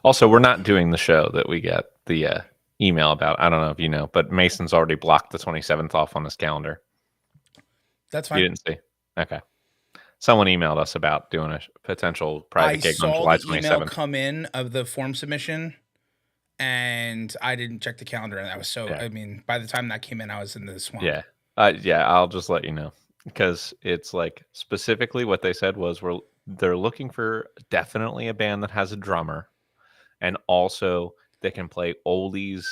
Also, we're not doing the show that we get the email about. I don't know if you know, but Mason's already blocked the 27th off on his calendar. That's You fine. didn't see? Okay. Someone emailed us about doing a potential private I gig on saw July the email 27th. come in of the form submission, and I didn't check the calendar, and I was so. Yeah. I mean, by the time that came in, I was in the swamp. Yeah. Yeah, I'll just let you know because it's like specifically what they said was they're looking for definitely a band that has a drummer and also they can play oldies,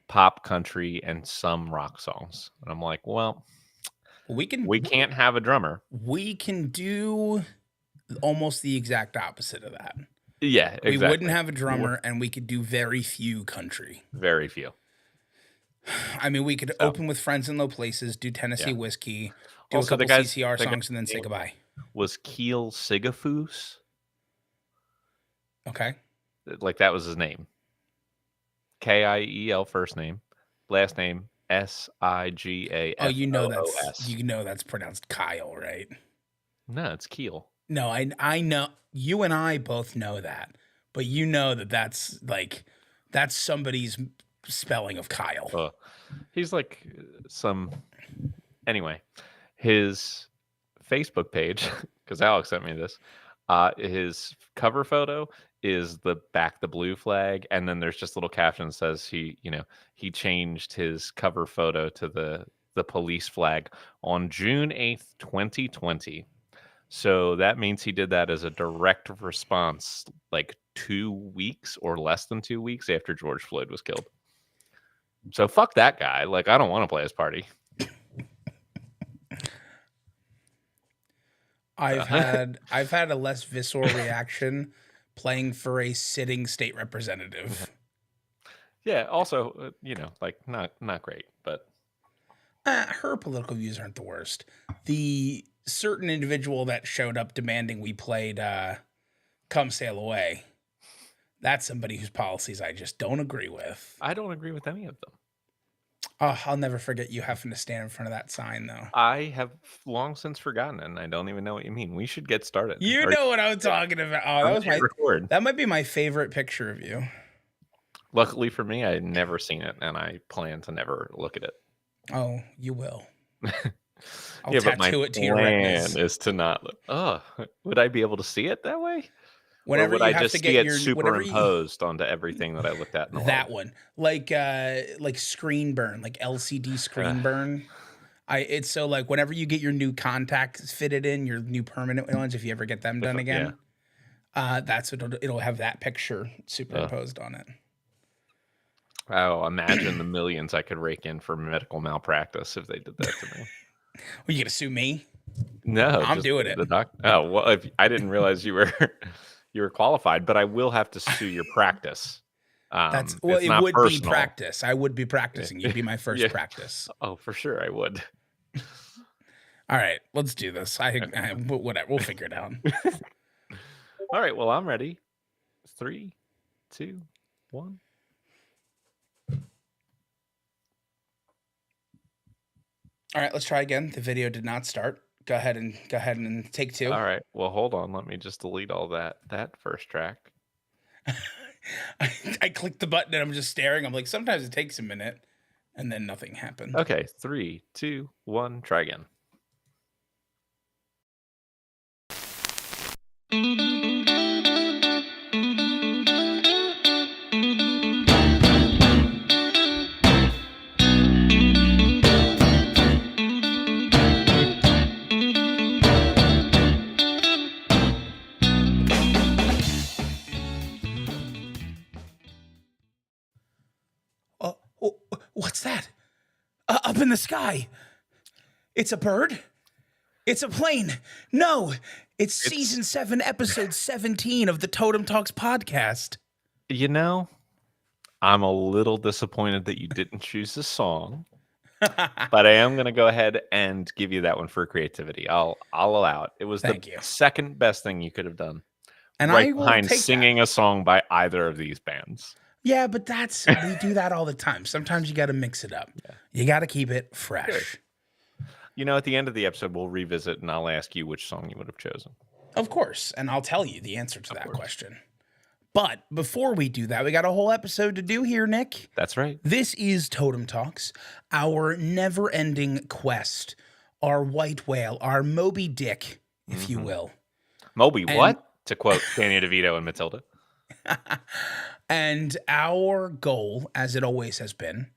pop country, and some rock songs. And I'm like, well, We we can't have a drummer. can do almost the exact opposite of that. Yeah, exactly. We wouldn't have a drummer, and we could do very few country. Very few. I mean, we could open with Friends in Low Places, do Tennessee Whiskey, do Also, a couple CCR songs, and then say goodbye. Was Keel Sigafoos? Okay. Like that was his name. Kiel first name, last name Sigafoos. Oh, you know that's pronounced Kyle, right? No, it's Keel. No, I know you and I both know that, but you know that's somebody's spelling of Kyle. He's like anyway, his Facebook page, because Alex sent me this, his cover photo is the blue flag, and then there's just a little caption that says he changed his cover photo to the police flag on June 8th, 2020. So that means he did that as a direct response, like 2 weeks or less than 2 weeks after George Floyd was killed. So fuck that guy. Like, I don't want to play his party. I've had a less visceral reaction playing for a sitting state representative. Yeah. Also, like not great, but her political views aren't the worst. The certain individual that showed up demanding we played "Come Sail Away," that's somebody whose policies I just don't agree with. I don't agree with any of them. Oh, I'll never forget you having to stand in front of that sign, though. I have long since forgotten, and I don't even know what you mean. We should get started. You know what I'm talking about. Oh, that might be my favorite picture of you. Luckily for me, I had never seen it, and I plan to never look at it. Oh, you will. I'll tattoo it to your retinas. Plan is to not look. Oh, would I be able to see it that way? Whenever or would I just see it superimposed onto everything that I looked at in the that one, like screen burn, like LCD screen burn. It's so like whenever you get your new contacts fitted in, your new permanent ones, if you ever get them done again, that's what it'll have that picture superimposed on it. Oh, imagine the millions I could rake in for medical malpractice if they did that to me. Well, you gonna sue me? No, I'm doing it. Oh, well, I didn't realize you were qualified, but I will have to sue your practice. It would personal. Be practice. I would be practicing. You'd be my first practice. Oh, for sure, I would. All right, let's do this. Whatever, we'll figure it out. All right, well, I'm ready. 3, 2, 1. All right, let's try again. The video did not start. Go ahead and take 2. All right. Well, hold on. Let me just delete all that first track. I clicked the button and I'm just staring. I'm like, sometimes it takes a minute, and then nothing happened. Okay, 3, 2, 1. Try again. What's that? Up in the sky. It's a bird? It's a plane. No, it's season 7, episode 17 of the TotemTalks podcast. You know, I'm a little disappointed that you didn't choose the song, but I am going to go ahead and give you that one for creativity. I'll allow it. It was the second best thing you could have done. And right behind singing a song by either of these bands. Yeah, but we do that all the time. Sometimes you got to mix it up. Yeah. You got to keep it fresh. Good. You know, at the end of the episode, we'll revisit and I'll ask you which song you would have chosen. Of course. And I'll tell you the answer to that question. But before we do that, we got a whole episode to do here, Nick. That's right. This is Totem Talks, our never-ending quest, our white whale, our Moby Dick, if you will. Moby, And what? To quote Danny DeVito and Matilda. and our goal, as it always has been,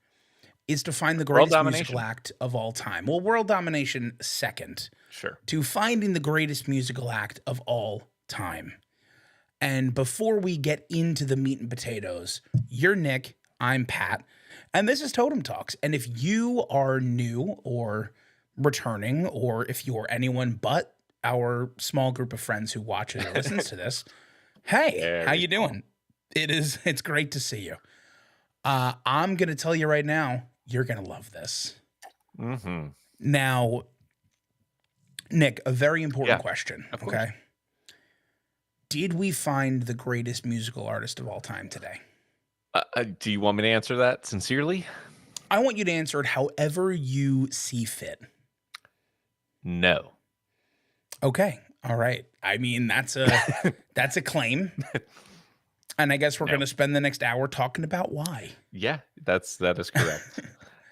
is to find the World greatest musical domination. act of all time. Well, world domination second. Sure. To finding the greatest musical act of all time. And before we get into the meat and potatoes, you're Nick, I'm Pat, and this is Totem Talks. And if you are new or returning, or if you're anyone but our small group of friends who watches or listens to this, hey, how you doing? It's great to see you. I'm gonna tell you right now, you're gonna love this. Now, Nick, a very important question. Of course. Okay. Did we find the greatest musical artist of all time today? Do you want me to answer that sincerely? I want you to answer it however you see fit. No. Okay. All right. I mean, that's a claim. And I guess we're going to spend the next hour talking about why. Yeah, that is correct.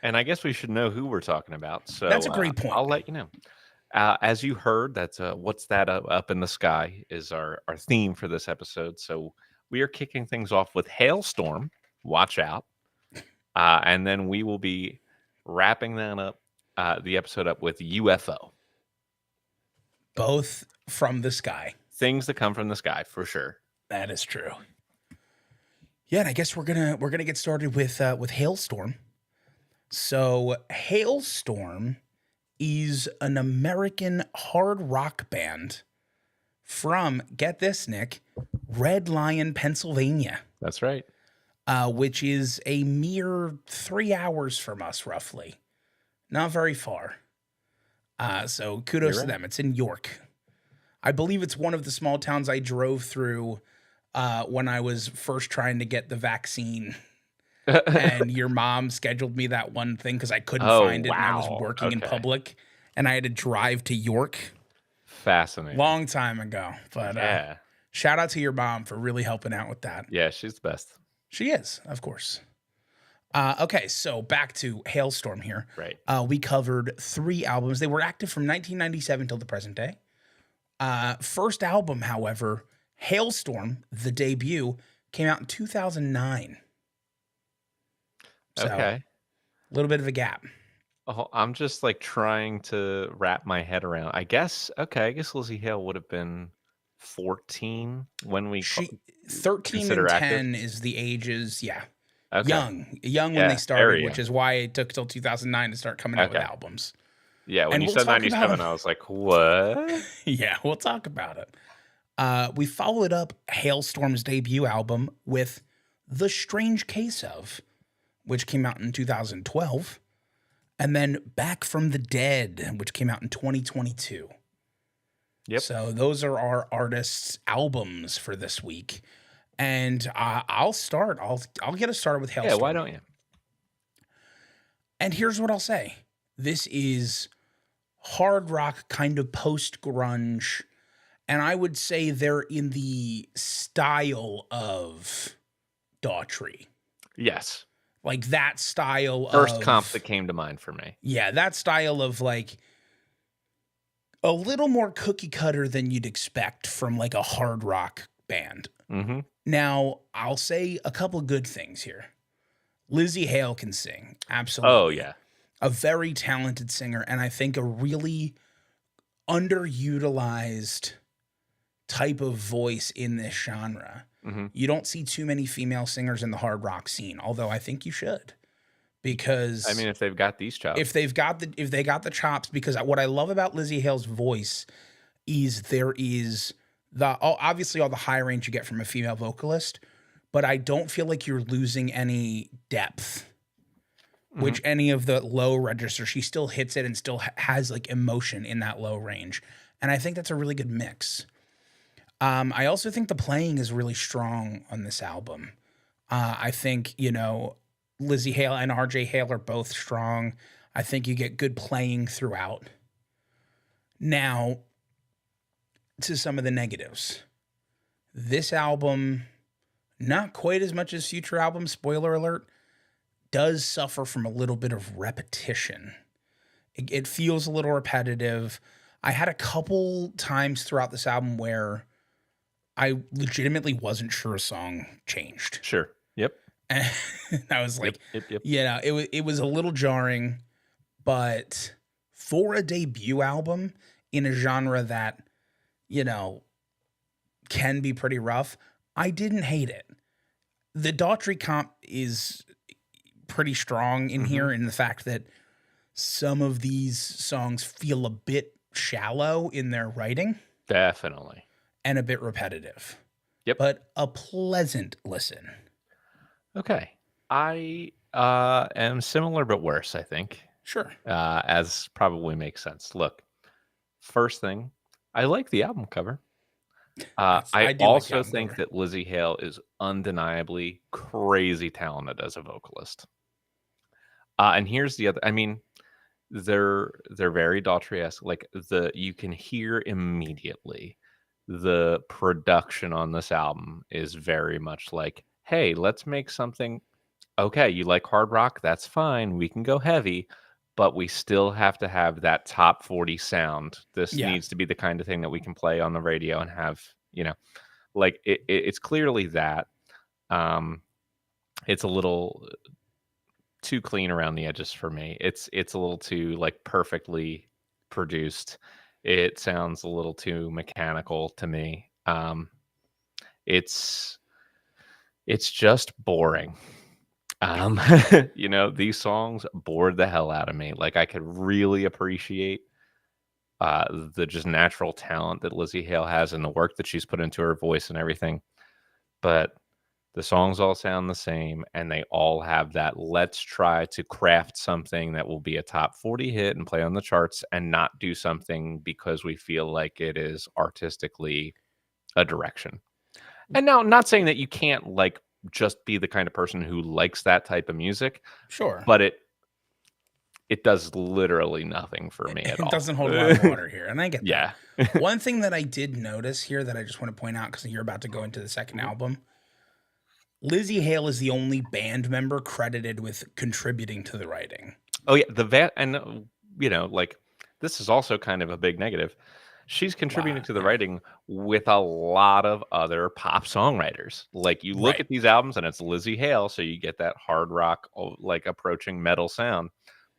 And I guess we should know who we're talking about. So That's a great point. I'll let you know. As you heard, that's what's that up in the sky is our theme for this episode. So we are kicking things off with Hailstorm. Watch out. And then we will be wrapping that up, the episode up with UFO. Both from the sky. Things that come from the sky, for sure. That is true. Yeah, and I guess we're gonna get started with Hailstorm. So Hailstorm is an American hard rock band from, get this, Nick, Red Lion, Pennsylvania. That's right. Which is a mere 3 hours from us, roughly. Not very far. So kudos to them. It's in York. I believe it's one of the small towns I drove through when I was first trying to get the vaccine. And your mom scheduled me that one thing because I couldn't find it and I was working in public. And I had to drive to York. Fascinating. Long time ago. But shout out to your mom for really helping out with that. Yeah, she's the best. She is, of course. Okay, so back to Hailstorm here. Right. We covered 3 albums. They were active from 1997 till the present day. First album, however, Hailstorm, the debut, came out in 2009. So, okay. A little bit of a gap. Oh, I'm just like trying to wrap my head around. I guess Lizzie Hale would have been 14 when we 13 and 10 active? Is the ages, yeah. Okay. Young when they started, which is why it took till 2009 to start coming out with albums. Yeah, when you said 97, I was like, what? Yeah, we'll talk about it. We followed up Hailstorm's debut album with The Strange Case of, which came out in 2012, and then Back from the Dead, which came out in 2022. Yep. So those are our artists' albums for this week. And I'll start. I'll get us started with Hailstorm. Yeah, why don't you? And here's what I'll say. This is hard rock, kind of post-grunge. And I would say they're in the style of Daughtry. Yes. Like that style First comp that came to mind for me. Yeah, that style of like a little more cookie cutter than you'd expect from like a hard rock band. Mm-hmm. Now, I'll say a couple good things here. Lizzie Hale can sing. Absolutely. Oh, yeah. A very talented singer, and I think a really underutilized type of voice in this genre. Mm-hmm. You don't see too many female singers in the hard rock scene, although I think you should. Because I mean, if they've got these chops. If they got the chops, because what I love about Lizzie Hale's voice is there is obviously all the high range you get from a female vocalist, but I don't feel like you're losing any depth. Mm-hmm. Which any of the low register, she still hits it and still has like emotion in that low range. And I think that's a really good mix. I also think the playing is really strong on this album. I think, Lizzie Hale and RJ Hale are both strong. I think you get good playing throughout. Now, to some of the negatives. This album not quite as much as future albums, spoiler alert, does suffer from a little bit of repetition. It feels a little repetitive. I had a couple times throughout this album where I legitimately wasn't sure a song changed. Sure. Yep. And I was Yep. like, Yep. Yep. yeah, it was a little jarring, but for a debut album in a genre that, you know, can be pretty rough, I didn't hate it. The Daughtry comp is pretty strong in Hmm. here in the fact that some of these songs feel a bit shallow in their writing Definitely. and a bit repetitive, Yep. but a pleasant listen. Okay. I am similar but worse, I think, Sure. as probably makes sense. Look, first thing, I like the album cover. I I do like the also album think cover. that Lizzie Hale is undeniably crazy talented as a vocalist. And here's the other. I mean, they're very Daughtry-esque. Like you can hear immediately the production on this album is very much like, hey, let's make something. Okay, you like hard rock? That's fine. We can go heavy, but we still have to have that top 40 sound. This Yeah. needs to be the kind of thing that we can play on the radio and have, like it's clearly that. Um, it's a little too clean around the edges for me. It's a little too like perfectly produced. It sounds a little too mechanical to me. It's it's just boring. Um, these songs bored the hell out of me. Like I could really appreciate the just natural talent that Lizzie Hale has and the work that she's put into her voice and everything. But the songs all sound the same and they all have that let's try to craft something that will be a top 40 hit and play on the charts and not do something because we feel like it is artistically a direction. And now, not saying that you can't like just be the kind of person who likes that type of music, Sure. but it does literally nothing for me at It all. doesn't hold a lot of water here, and I get that. Yeah. One thing that I did notice here that I just want to point out because you're about to go into the second Mhm. album, Lizzie Hale is the only band member credited with contributing to the writing. Oh yeah, the vat and like this is also kind of a big negative. She's contributing to the Yeah. writing with a lot of other pop songwriters. Like you look Right. at these albums and it's Lizzie Hale, so you get that hard rock like approaching metal sound,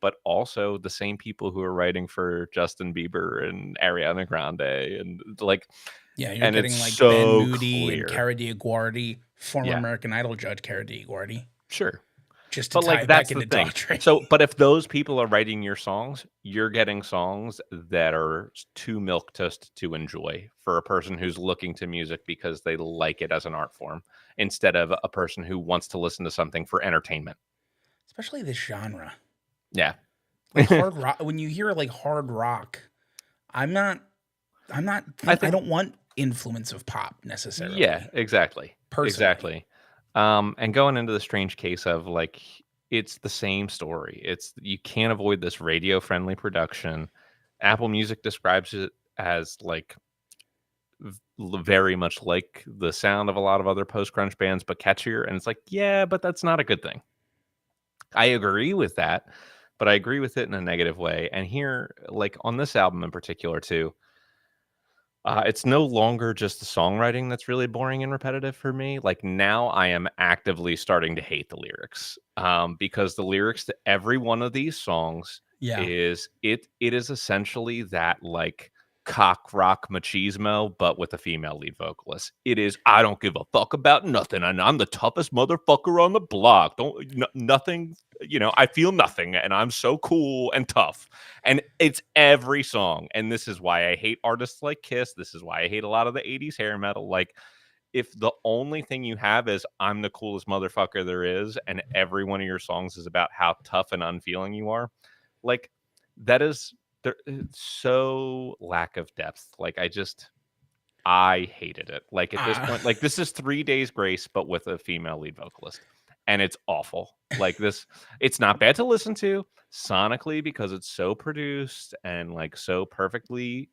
but also the same people who are writing for Justin Bieber and Ariana Grande Yeah, you're and it's getting like Ben so Moody and clear. Cara DioGuardi, former Yeah, American Idol judge Cara DioGuardi, sure. just to But, tie like, it back that's the into thing. Daughtry. So but if those people are writing your songs, you're getting songs that are too milk toast to enjoy for a person who's looking to music because they like it as an art form, instead of a person who wants to listen to something for entertainment. Especially this genre. Yeah. Like hard rock, when you hear like hard rock, I'm not I I think don't want influence of pop yeah, necessarily, exactly, personally. exactly. And going into the strange case of, like, it's the same story. It's you can't avoid this radio-friendly production. Apple Music describes it as, like, very much like the sound of a lot of other post grunge bands, but catchier. And it's like, yeah, but that's not a good thing. I agree with that, but I agree with it in a negative way. And here, like on this album in particular, too, it's no longer just the songwriting that's really boring and repetitive for me. Like now, I am actively starting to hate the lyrics because the lyrics to every one of these songs Yeah. it is essentially that like cock rock machismo, but with a female lead vocalist. It is I don't give a fuck about nothing, and I'm the toughest motherfucker on the block. Nothing. I feel nothing, and I'm so cool and tough. And it's every song. And this is why I hate artists like Kiss. This is why I hate a lot of the 80s hair metal. Like, if the only thing you have is I'm the coolest motherfucker there is, and every one of your songs is about how tough and unfeeling you are, like, that is so lack of depth. Like, I hated it. Like at this Uh, point, like this is 3 Days Grace, but with a female lead vocalist. And it's awful. Like this, it's not bad to listen to sonically because it's so produced and like so perfectly,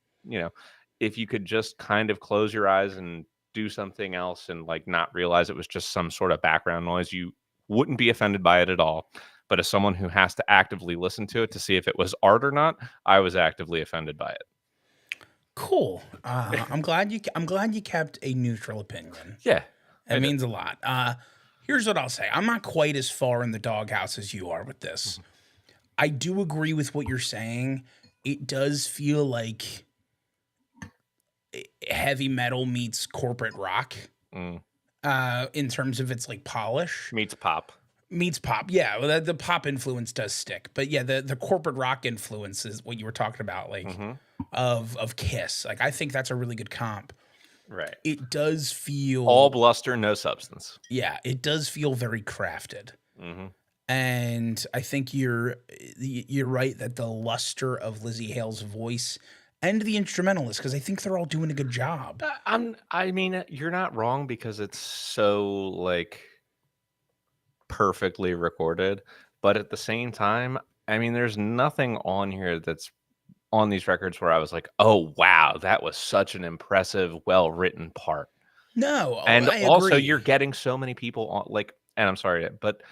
if you could just kind of close your eyes and do something else and like not realize it was just some sort of background noise, you wouldn't be offended by it at all. But as someone who has to actively listen to it to see if it was art or not, I was actively offended by it. Cool. I'm glad you kept a neutral opinion. Yeah, It I did. means a lot. Here's what I'll say. I'm not quite as far in the doghouse as you are with this. Mhm. I do agree with what you're saying. It does feel like heavy metal meets corporate rock Mm. in terms of its like polish. Meets pop. Meets pop. Yeah, well, the pop influence does stick. But yeah, the corporate rock influence is what you were talking about, like Hmm. of Kiss. Like I think that's a really good comp. Right. It does All feel, bluster, no substance. yeah, it does feel very crafted. Hmm. And I think you're right that the luster of Lizzie Hale's voice and the instrumentalist, because I think they're all doing a good job. I mean, you're not wrong because it's so like perfectly recorded, but at the same time, I mean, there's nothing on here that's on these records where I was like, "Oh, wow, that was such an impressive, well-written part." No, And I also you're agree. getting so many people on like and I'm sorry, but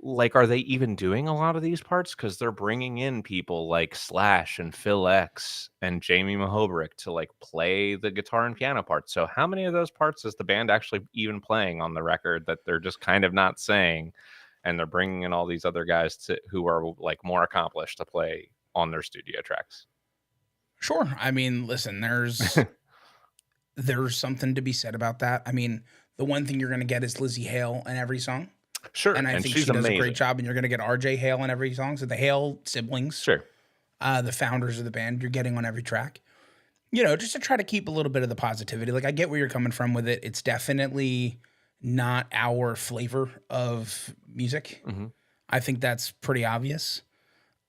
like, are they even doing a lot of these parts? Because 'Cause they're bringing in people like Slash and Phil X and Jamie Mahobrick to, like, play the guitar and piano parts. So how many of those parts is the band actually even playing on the record that they're just kind of not saying, and they're bringing in all these other guys to who are, like, more accomplished to play on their studio tracks? Sure. I mean, listen, there's something to be said about that. I mean, the one thing you're gonna get is Lizzie Hale in every song. Sure, And I and think she's she does a great amazing. job, and you're gonna get RJ Hale in every song. So the Hale siblings, Sure. the founders of the band, you're getting on every track. Just to try to keep a little bit of the positivity. Like I get where you're coming from with it. It's definitely not our flavor of music. Mhm. I think that's pretty obvious.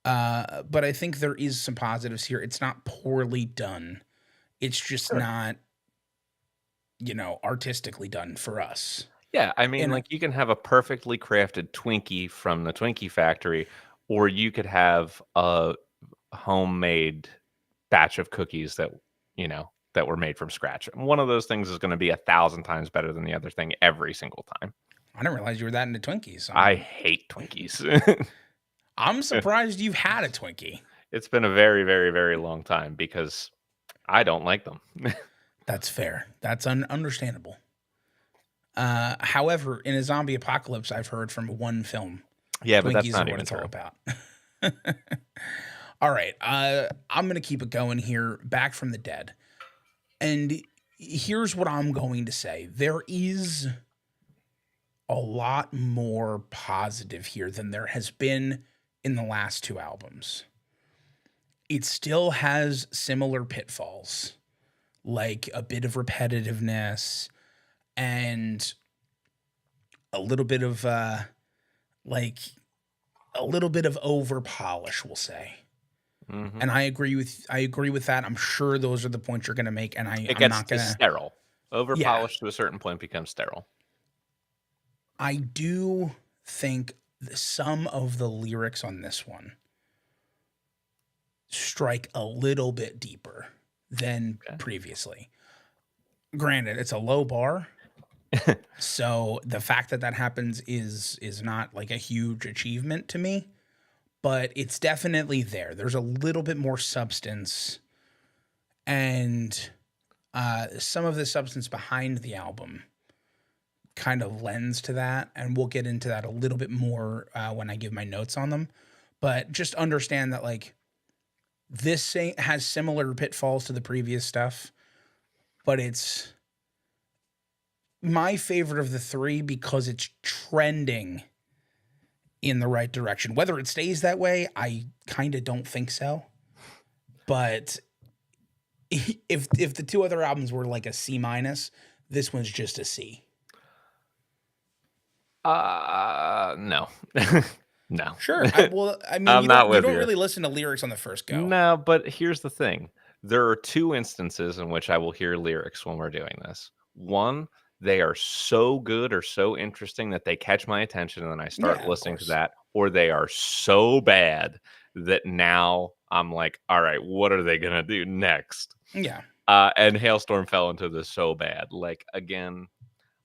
But I think there is some positives here. It's not poorly done. It's just Sure. not, artistically done for us. Yeah, I mean, And like, you can have a perfectly crafted Twinkie from the Twinkie factory, or you could have a homemade batch of cookies that were made from scratch. One of those things is gonna be 1,000 times better than the other thing every single time. I didn't realize you were that into Twinkies. I hate Twinkies. I'm surprised you've had a Twinkie. It's been a very, very, very long time because I don't like them. That's fair. That's understandable. However, in a zombie apocalypse, I've heard from one film, Yeah, but that's Twinkies are not what even it's all true. about. All right, I'm gonna keep it going here. Back from the dead, and here's what I'm going to say: there is a lot more positive here than there has been in the last two albums. It still has similar pitfalls, like a bit of repetitiveness and a little bit of like a little bit of over polish, we'll say. Mhm. And I agree with that. I'm sure those are the points you're gonna make, and It I'm gets not to gonna. sterile. Yeah, Over-polished to a certain point becomes sterile. I do think some of the lyrics on this one strike a little bit deeper than Okay. previously. Granted, it's a low bar, so the fact that that happens is not like a huge achievement to me, but it's definitely there. There's a little bit more substance, and some of the substance behind the album kind of lends to that, and we'll get into that a little bit more when I give my notes on them. But just understand that like has similar pitfalls to the previous stuff, but it's my favorite of the three because it's trending in the right direction. Whether it stays that way, I kind of don't think so. But if the two other albums were like a C minus, this one's just a C. No. No. Sure. I mean, I'm not you with don't you. really listen to lyrics on the first go. No, but here's the thing. There are 2 instances in which I will hear lyrics when we're doing this. One, they are so good or so interesting that they catch my attention and then I start Yeah, of listening to course. that, or they are so bad that now I'm like, "All right, what are they gonna do next?" Yeah. And Hailstorm fell into this so bad. Like, again,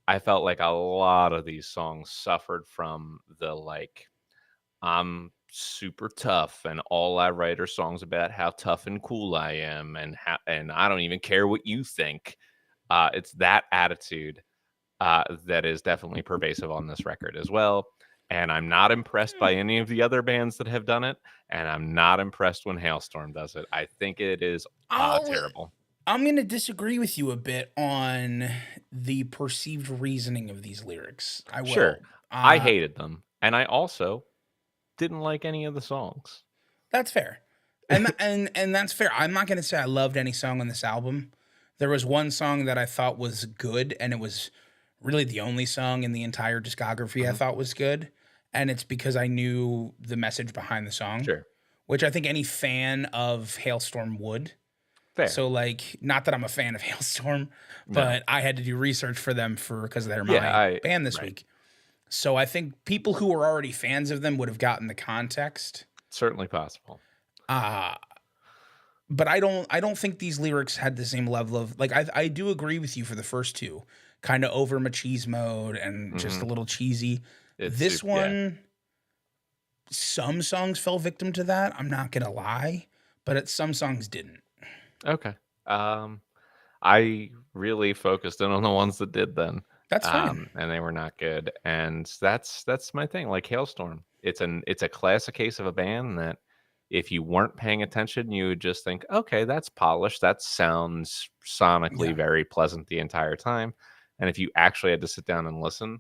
I felt like a lot of these songs suffered from the, like, I'm super tough, and all I write are songs about how tough and cool I am, and I don't even care what you think. It's that attitude that is definitely pervasive on this record as well. And I'm not impressed by any of the other bands that have done it, and I'm not impressed when Hailstorm does it. I think it is I'll terrible. I'm gonna disagree with you a bit on the perceived reasoning of these lyrics. I Sure, will. I hated them, and I also didn't like any of the songs. That's fair. And that's fair. I'm not gonna say I loved any song on this album. There was one song that I thought was good, and it was really the only song in the entire discography I Mhm. thought was good. And it's because I knew the message behind the song, Sure, which I think any fan of Hailstorm would. fair. So, like, not that I'm a fan of Hailstorm, No. but I had to do research for them for because they're Yeah, my I band this right. week. So I think people who were already fans of them would have gotten the context. Certainly possible. Uh but I don't think these lyrics had the same level of like I do agree with you for the first two. Kind of over machismo mode and just a Mhm. little cheesy. It's This super yeah. one, some songs fell victim to that. I'm not gonna lie, but some songs didn't. Okay. Um, I really focused in on the ones that did then, That's fine. and they were not good. And that's my thing. Like Hailstorm, it's a classic case of a band that if you weren't paying attention, you would just think, okay, that's polished. That sounds sonically Yeah. very pleasant the entire time. And if you actually had to sit down and listen,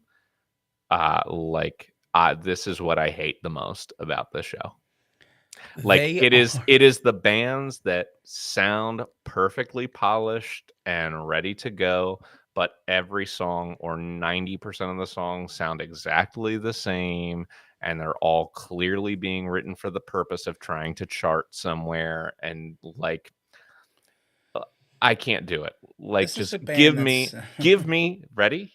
this is what I hate the most about this show. Like, They it are. is the bands that sound perfectly polished and ready to go, but every song or 90% of the songs sound exactly the same, and they're all clearly being written for the purpose of trying to chart somewhere, and, like, uh, I can't do it. Like, This is just a band that's give me ready?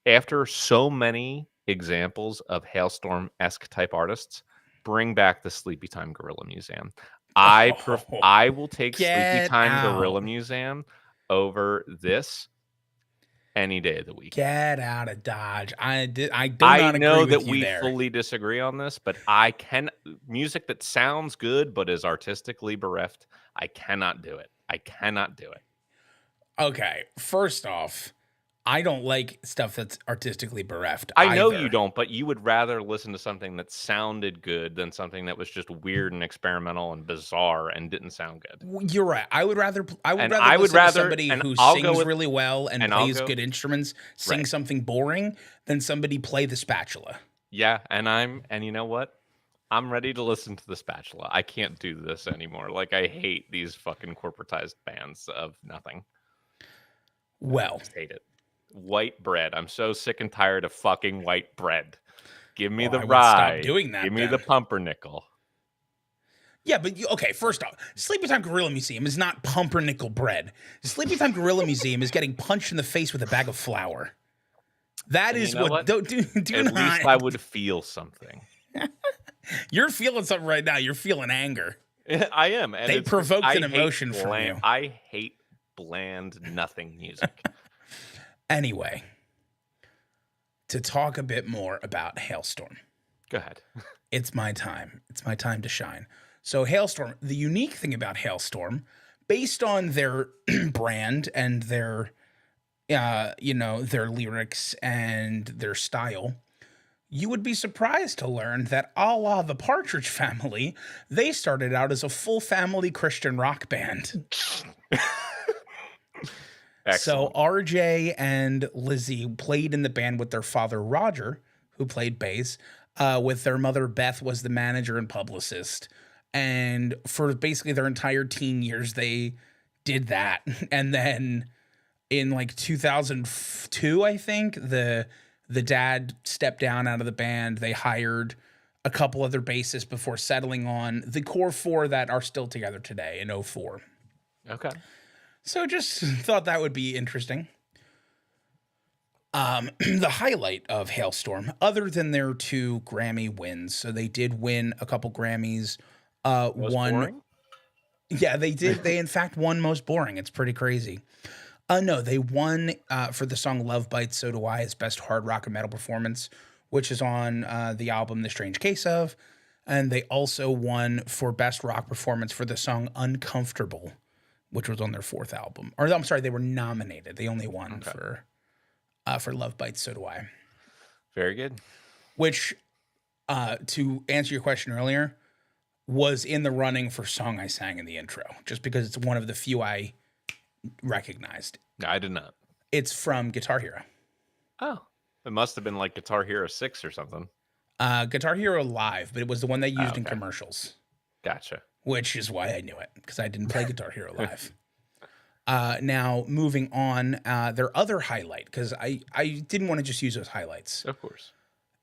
After so many examples of Hailstorm-esque type artists, bring back the Sleepy Time Gorilla Museum. oh, I will take Sleepy get Time out. Gorilla Museum over this any day of the week. Get out of Dodge. I do I not agree know that with you we there. fully disagree on this, but I can music that sounds good but is artistically bereft, I cannot do it. I cannot do it. Okay, first off, I don't like stuff that's artistically bereft I know you either. don't, but you would rather listen to something that sounded good than something that was just weird and experimental and bizarre and didn't sound good. You're right. I would And rather I would listen to rather somebody and who I'll go sings with really well and and I'll plays go good instruments sing right. something boring than somebody play the spatula. Yeah, and you know what? I'm ready to listen to The Spatula. I can't do this anymore. Like, I hate these fucking corporatized bands of nothing. I Well, just hate it. White bread. I'm so sick and tired of fucking white bread. Give me well, the I would stop rye. doing Give that me the then. pumpernickel. Yeah, but okay, first off, Sleepy Time Gorilla Museum is not pumpernickel bread. Sleepy Time Gorilla Museum is getting punched in the face with a bag of flour. That And you is know what what? do At not. least I would feel something. You're feeling something right now. You're feeling anger. I am, and They it's because provoked I an hate emotion from bland you. I hate bland nothing music. Anyway, to talk a bit more about Hailstorm. Go ahead. It's my time. It's my time to shine. So Hailstorm, the unique thing about Hailstorm, based on their brand and their their lyrics and their style, you would be surprised to learn that a la the Partridge Family, they started out as a full family Christian rock band. So Excellent. RJ and Lizzie played in the band with their father Roger, who played bass, with their mother Beth was the manager and publicist. And for basically their entire teen years, they did that. And then in like 2002, I think the dad stepped down out of the band. They hired a couple other bassists before settling on the core four that are still together today in '04. Okay. So just thought that would be interesting. The highlight of Hailstorm, other than their two Grammy wins, so they did win a couple Grammys. Most One boring? Yeah, they did. They in fact won most boring. It's pretty crazy. No, they won for the song "Love Bites, So Do I" as best hard rock and metal performance, which is on the album "The Strange Case of," and they also won for best rock performance for the song "Uncomfortable," which was on their fourth album. Or I'm sorry, they were nominated. They only won Okay. for "Love Bites, So Do I," Very good. which to answer your question earlier was in the running for song I sang in the intro, just because it's one of the few I recognized. I did not. It's from Guitar Hero. Oh, it must have been like Guitar Hero 6 or something. Guitar Hero Live, but it was the one they Oh, used in okay. commercials, Gotcha. which is why I knew it, because I didn't play Guitar Hero Live. Now, moving on, their other highlight, because I didn't want to just use those highlights. Of course.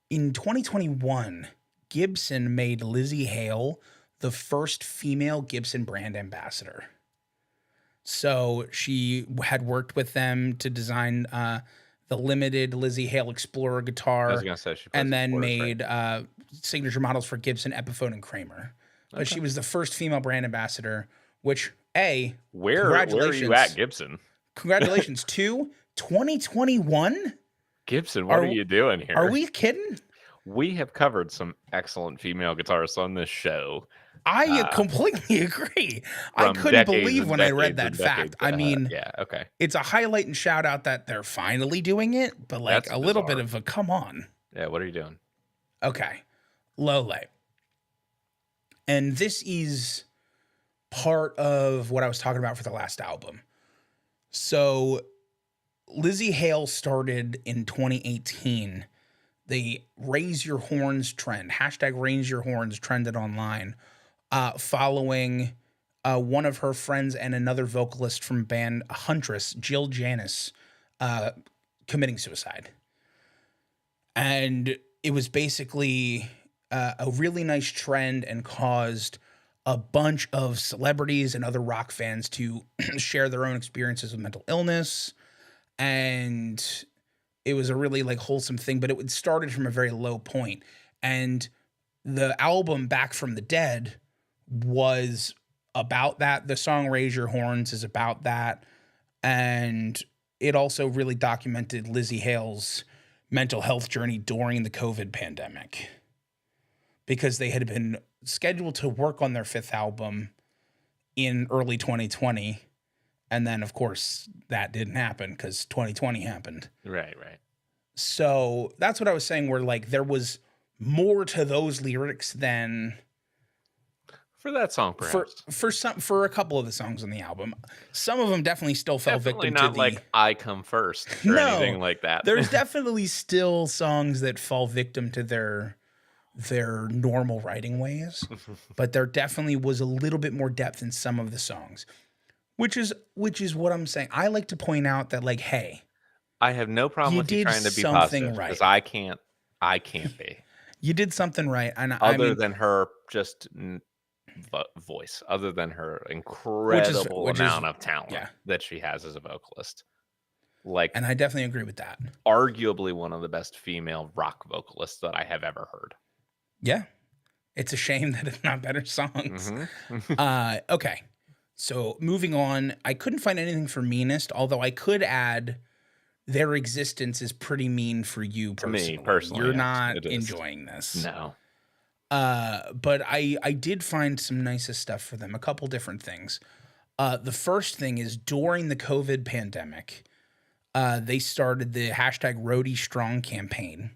In 2021, Gibson made Lizzie Hale the first female Gibson brand ambassador. So she had worked with them to design the limited Lizzie Hale Explorer I was guitar, gonna say she plays and then Explorers, right? made signature models for Gibson, Epiphone, and Kramer. But Okay. she was the first female brand ambassador, which Where are you at, Gibson? congratulations to 2021. Gibson, what are you doing here? Are we kidding? We have covered some excellent female guitarists on this show. I completely agree. I From couldn't decades believe and when I read decades that and fact. decades. I mean, Yeah, okay. it's a highlight and shout out that they're finally doing it, but like That's a little bizarre. bit of a come on. Yeah, what are you doing? Okay. Lole. And this is part of what I was talking about for the last album. So Lizzie Hale started in 2018. The Raise Your Horns trend, hashtag Raise Your Horns trended online, following one of her friends and another vocalist from band Huntress, Jill Janis, committing suicide. And it was basically a really nice trend and caused a bunch of celebrities and other rock fans to share their own experiences with mental illness. And it was a really like wholesome thing, but it started from a very low point. And the album Back from the Dead was about that. The song Raise Your Horns is about that. And it also really documented Lizzie Hale's mental health journey during the COVID pandemic, because they had been scheduled to work on their fifth album in early 2020. And then, of course, that didn't happen because 2020 happened. Right. So that's what I was saying, where like there was more to those lyrics than For that song, perhaps. for a couple of the songs on the album. Some of them definitely still fell Definitely victim not to the like I Come First or no, anything like that. There's definitely still songs that fall victim to their normal writing ways, but there definitely was a little bit more depth in some of the songs, which is what I'm saying. I like to point out that like, hey, I have no problem you with you did trying to be something positive right. because I can't be. You did something right, and Other than her just voice, other than her incredible amount of talent that she has as a vocalist. Like, and I definitely agree with that. Arguably one of the best female rock vocalists that I have ever heard. Yeah. It's a shame that it's not better songs. Okay. So moving on, I couldn't find anything for meanest, although I could add their existence is pretty mean for you personally. Me personally, you're yes, not enjoying this. No. But I did find some nicest stuff for them. A couple different things. The first thing is during the COVID pandemic, they started the hashtag Roadie Strong campaign,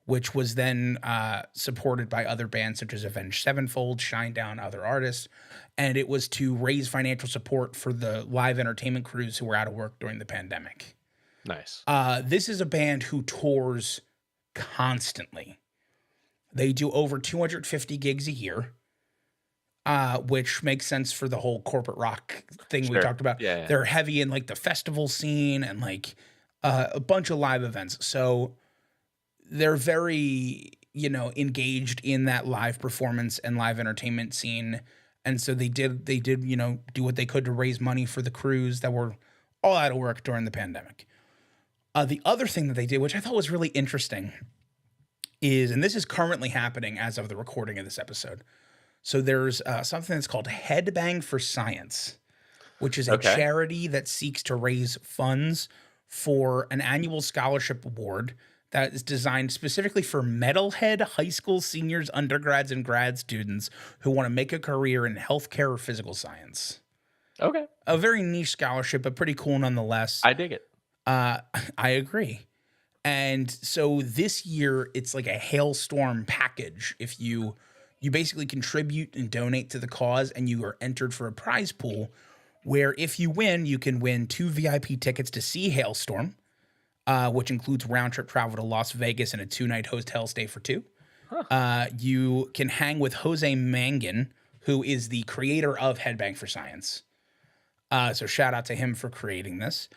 which was then supported by other bands such as Avenged Sevenfold, Shinedown, other artists. And it was to raise financial support for the live entertainment crews who were out of work during the pandemic. Nice. This is a band who tours constantly. They do over 250 gigs a year, which makes sense for the whole corporate rock thing we talked about. Yeah. They're heavy in like the festival scene and like a bunch of live events. So they're very, engaged in that live performance and live entertainment scene. And so they did, do what they could to raise money for the crews that were all out of work during the pandemic. The other thing that they did, which I thought was really interesting, is, and this is currently happening as of the recording of this episode. So there's something that's called Headbang for Science, which is a Okay. charity that seeks to raise funds for an annual scholarship award that is designed specifically for metalhead high school seniors, undergrads, and grad students who want to make a career in healthcare or physical science. Okay. A very niche scholarship, but pretty cool nonetheless. I dig it. Uh, I agree. And so this year it's like a hailstorm package. If you basically contribute and donate to the cause, and you are entered for a prize pool where if you win, you can win 2 VIP tickets to see Hailstorm, which includes round trip travel to Las Vegas and a 2-night hotel stay for two. Huh. You can hang with Jose Mangan, who is the creator of Headbang for Science. So shout out to him for creating this.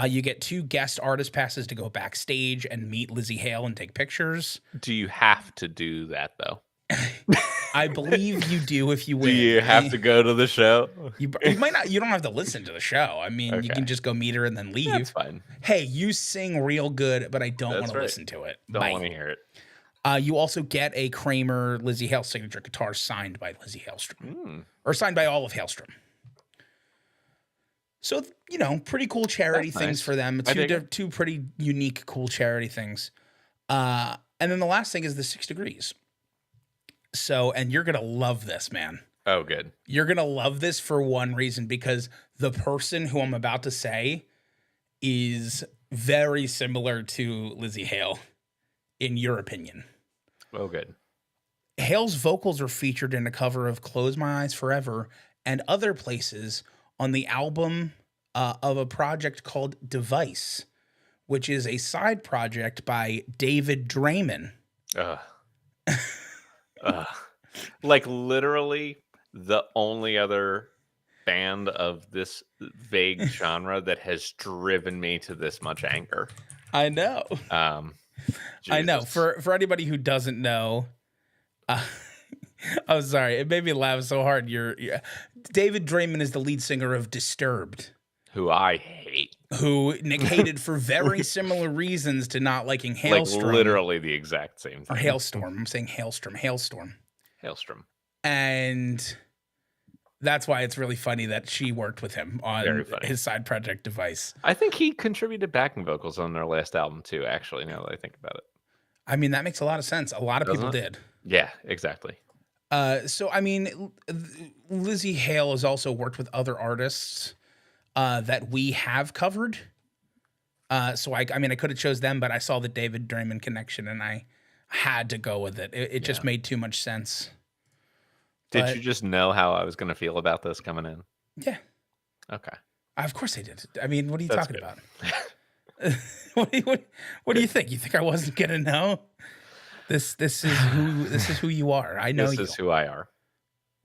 You get 2 guest artist passes to go backstage and meet Lizzie Hale and take pictures. Do you have to do that though? I believe you do if you Do win. you have to go to the show? You might not. You don't have to listen to the show. I mean, you Okay. can just go meet her and then leave. That's fine. Hey, you sing real good, but I don't want That's to right. listen to it. Don't Bye. want to hear it. You also get a Kramer Lizzie Hale signature guitar signed by Lizzie Hailstrom, or signed by all of Hailstrom. So pretty cool charity That's things nice. for them. I dig it. Two pretty unique, cool charity things. And then the last thing is the 6 Degrees. So, and you're gonna love this, man. Oh, good. You're gonna love this for one reason, because the person who I'm about to say is very similar to Lizzie Hale, in your opinion. Oh, good. Hale's vocals are featured in a cover of Close My Eyes Forever and other places on the album of a project called Device, which is a side project by David Draymond. Like literally the only other band of this vague genre that has driven me to this much anger. I know. I know. Jesus. For anybody who doesn't know, I'm sorry, it made me laugh so hard. David Draymond is the lead singer of Disturbed, who I hate. who Nick hated for very similar reasons to not liking Hailstorm. Like literally the exact same thing. Or Hailstorm. I'm saying Hailstorm. Hailstorm. Hailstrom. And that's why it's really funny that she worked with him on his side project Device. I think he contributed backing vocals on their last album too, actually, now that I think about it. I mean, that makes a lot of sense. A lot of people did. Yeah, exactly. So, I mean, Lizzie Hale has also worked with other artists that we have covered. So, I mean, I could have chose them, but I saw the David Draymond connection and I had to go with it. It just made too much sense. Did you just know how I was going to feel about this coming in? Yeah. Okay. Of course I did. I mean, what are you talking about? What do you think? You think I wasn't going to know? This is who you are. I know you. This is who I are.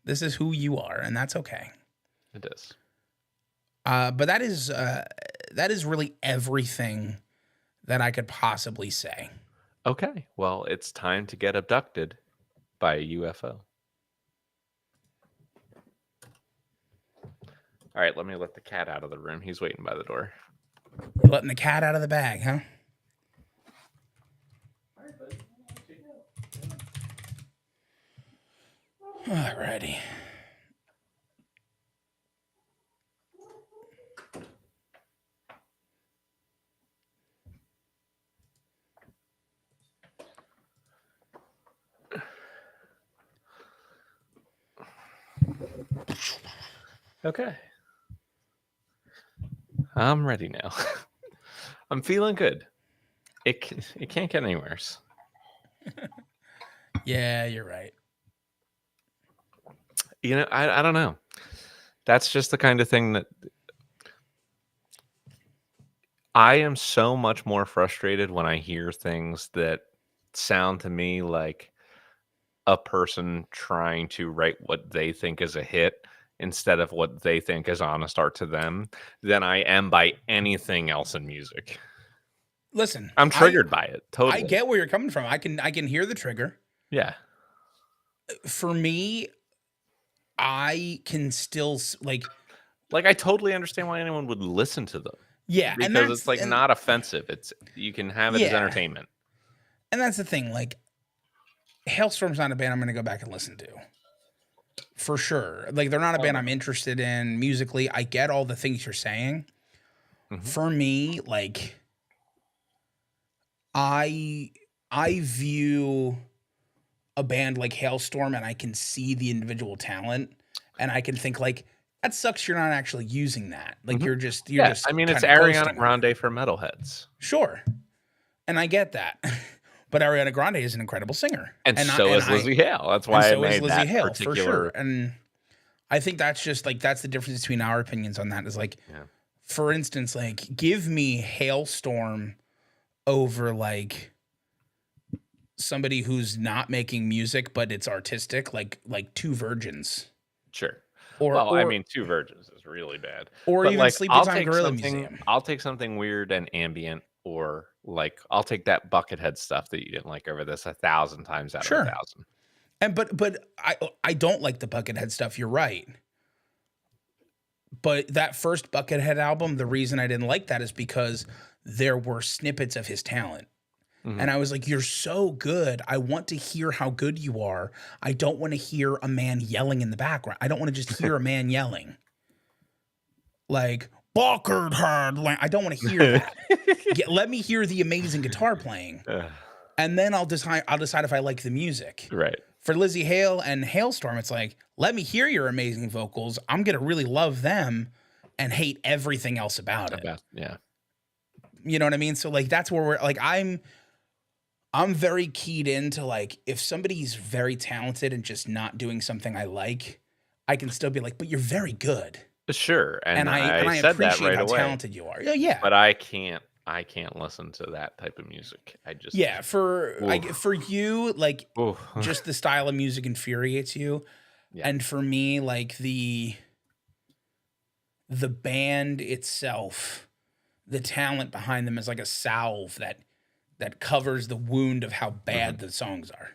This is who you are, and that's okay. It is. But that is really everything that I could possibly say. Okay. Well, it's time to get abducted by a UFO. All right, let me let the cat out of the room. He's waiting by the door. You're letting the cat out of the bag, huh? Alrighty. Okay. I'm ready now. I'm feeling good. It can't get any worse. Yeah, you're right. You know, I don't know. That's just the kind of thing that I am so much more frustrated when I hear things that sound to me like a person trying to write what they think is a hit instead of what they think is honest art to them than I am by anything else in music. Listen, I'm triggered by it. Totally. I get where you're coming from. I can hear the trigger. Yeah. For me, I can still like I totally understand why anyone would listen to them. Yeah, because it's like not offensive. It's you can have it as entertainment. And that's the thing. Like, Hailstorm's not a band I'm going to go back and listen to. For sure. Like, they're not a Oh, band no. I'm interested in musically. I get all the things you're saying. Mhm. For me, like, I I view a band like Hailstorm and I can see the individual talent and I can think like that sucks you're not actually using that. Like Mhm. you're Yeah, just I mean, it's kind of Ariana coasting with it. Grande for metalheads, Sure. And I get that. But Ariana Grande is an incredible singer. and And I so and is I Lizzie Hale. That's and why I so is made Lizzie that Hale for sure. particular. And I think that's just like that's the difference between our opinions on that is like Yeah, for instance like give me Hailstorm over like somebody who's not making music but it's artistic like Two Virgins sure. or Well, I or mean, Two Virgins is really bad, or but, even like, Sleepytime Gorilla Museum. I'll take something weird and ambient, or, like, I'll take that Buckethead stuff that you didn't like over this 1,000 times out of Sure. 1,000. And but I don't like the Buckethead stuff, you're right. But that first Buckethead album, the reason I didn't like that is because there were snippets of his talent. Mhm. And I was like, "You're so good. I want to hear how good you are. I don't want to hear a man yelling in the background. I don't want to just hear a man yelling. Like, Buckethead. Like, I don't want to hear that. Let me hear the amazing guitar playing, Ugh, and then I'll decide if I like the music." right. For Lizzie Hale and Hailstorm, it's like, let me hear your amazing vocals. I'm gonna really love them and hate everything else about it. About yeah. You know what I mean? So like that's where we're like I'm very keyed into like if somebody's very talented and just not doing something I like, I can still be like, but you're very good. Sure, And and I I said that appreciate right how away, talented you are. Yeah, yeah. but I can't listen to that type of music. I just Yeah, for oof, like for you, like oof. just the style of music infuriates you. Yeah, And for me, like the band itself, the talent behind them is like a salve that covers the wound of how mhm, bad the songs are.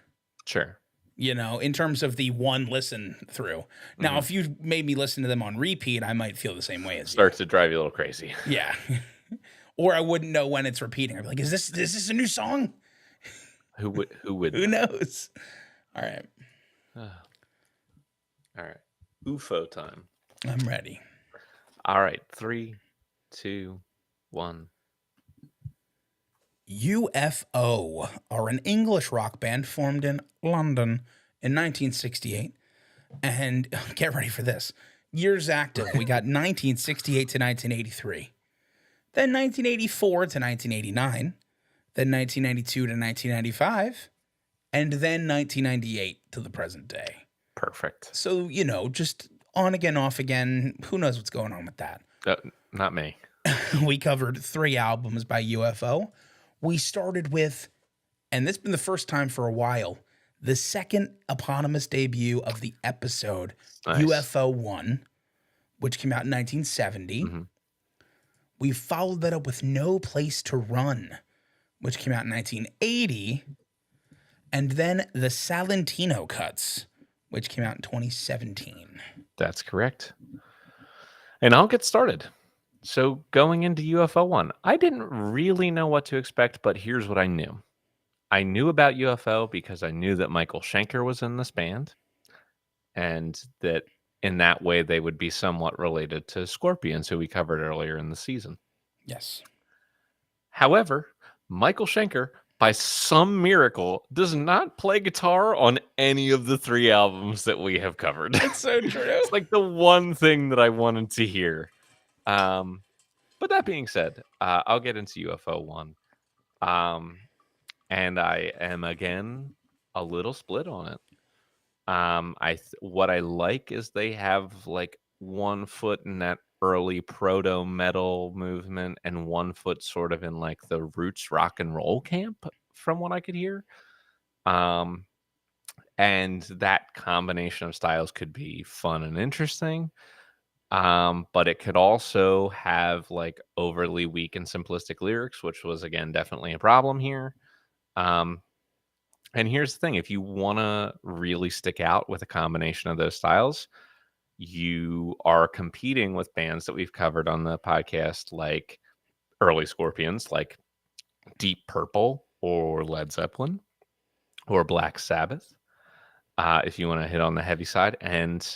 sure, You know, in terms of the one listen through. Now, mhm. if you made me listen to them on repeat, I might feel the same way as you. Starts to drive you a little crazy. Yeah. Or I wouldn't know when it's repeating. I'd be like, is this a new song? Who would Who know? knows? All right. Ah, alright. UFO time. I'm ready. Alright, 3, 2, 1. UFO are an English rock band formed in London in 1968. And get ready for this. Years active, we got 1968 to 1983, then 1984 to 1989, then 1992 to 1995, and then 1998 to the present day. Perfect. So, just on again, off again. Who knows what's going on with that? Uh, Not me. We covered 3 albums by UFO. We started with, and this has been the first time for a while, the second eponymous debut of the episode, Nice. UFO 1, which came out in 1970. Mhm. We followed that up with No Place to Run, which came out in 1980. And then the Salentino Cuts, which came out in 2017. That's correct. And I'll get started. So, going into UFO 1, I didn't really know what to expect, but here's what I knew. I knew about UFO because I knew that Michael Schenker was in this band, and that in that way they would be somewhat related to Scorpions, who we covered earlier in the season. Yes. However, Michael Schenker, by some miracle, does not play guitar on any of the 3 albums that we have covered. It's so true. It's like the one thing that I wanted to hear. Um, but that being said, I'll get into UFO 1. Um, and I am again a little split on it. What I like is they have like one foot in that early proto metal movement and one foot sort of in like the roots rock and roll camp, from what I could hear. Um, and that combination of styles could be fun and interesting. But it could also have like overly weak and simplistic lyrics, which was again definitely a problem here. Um, and here's the thing, if you want to really stick out with a combination of those styles, you are competing with bands that we've covered on the podcast, like early Scorpions, like Deep Purple or Led Zeppelin or Black Sabbath. if you want to hit on the heavy side. And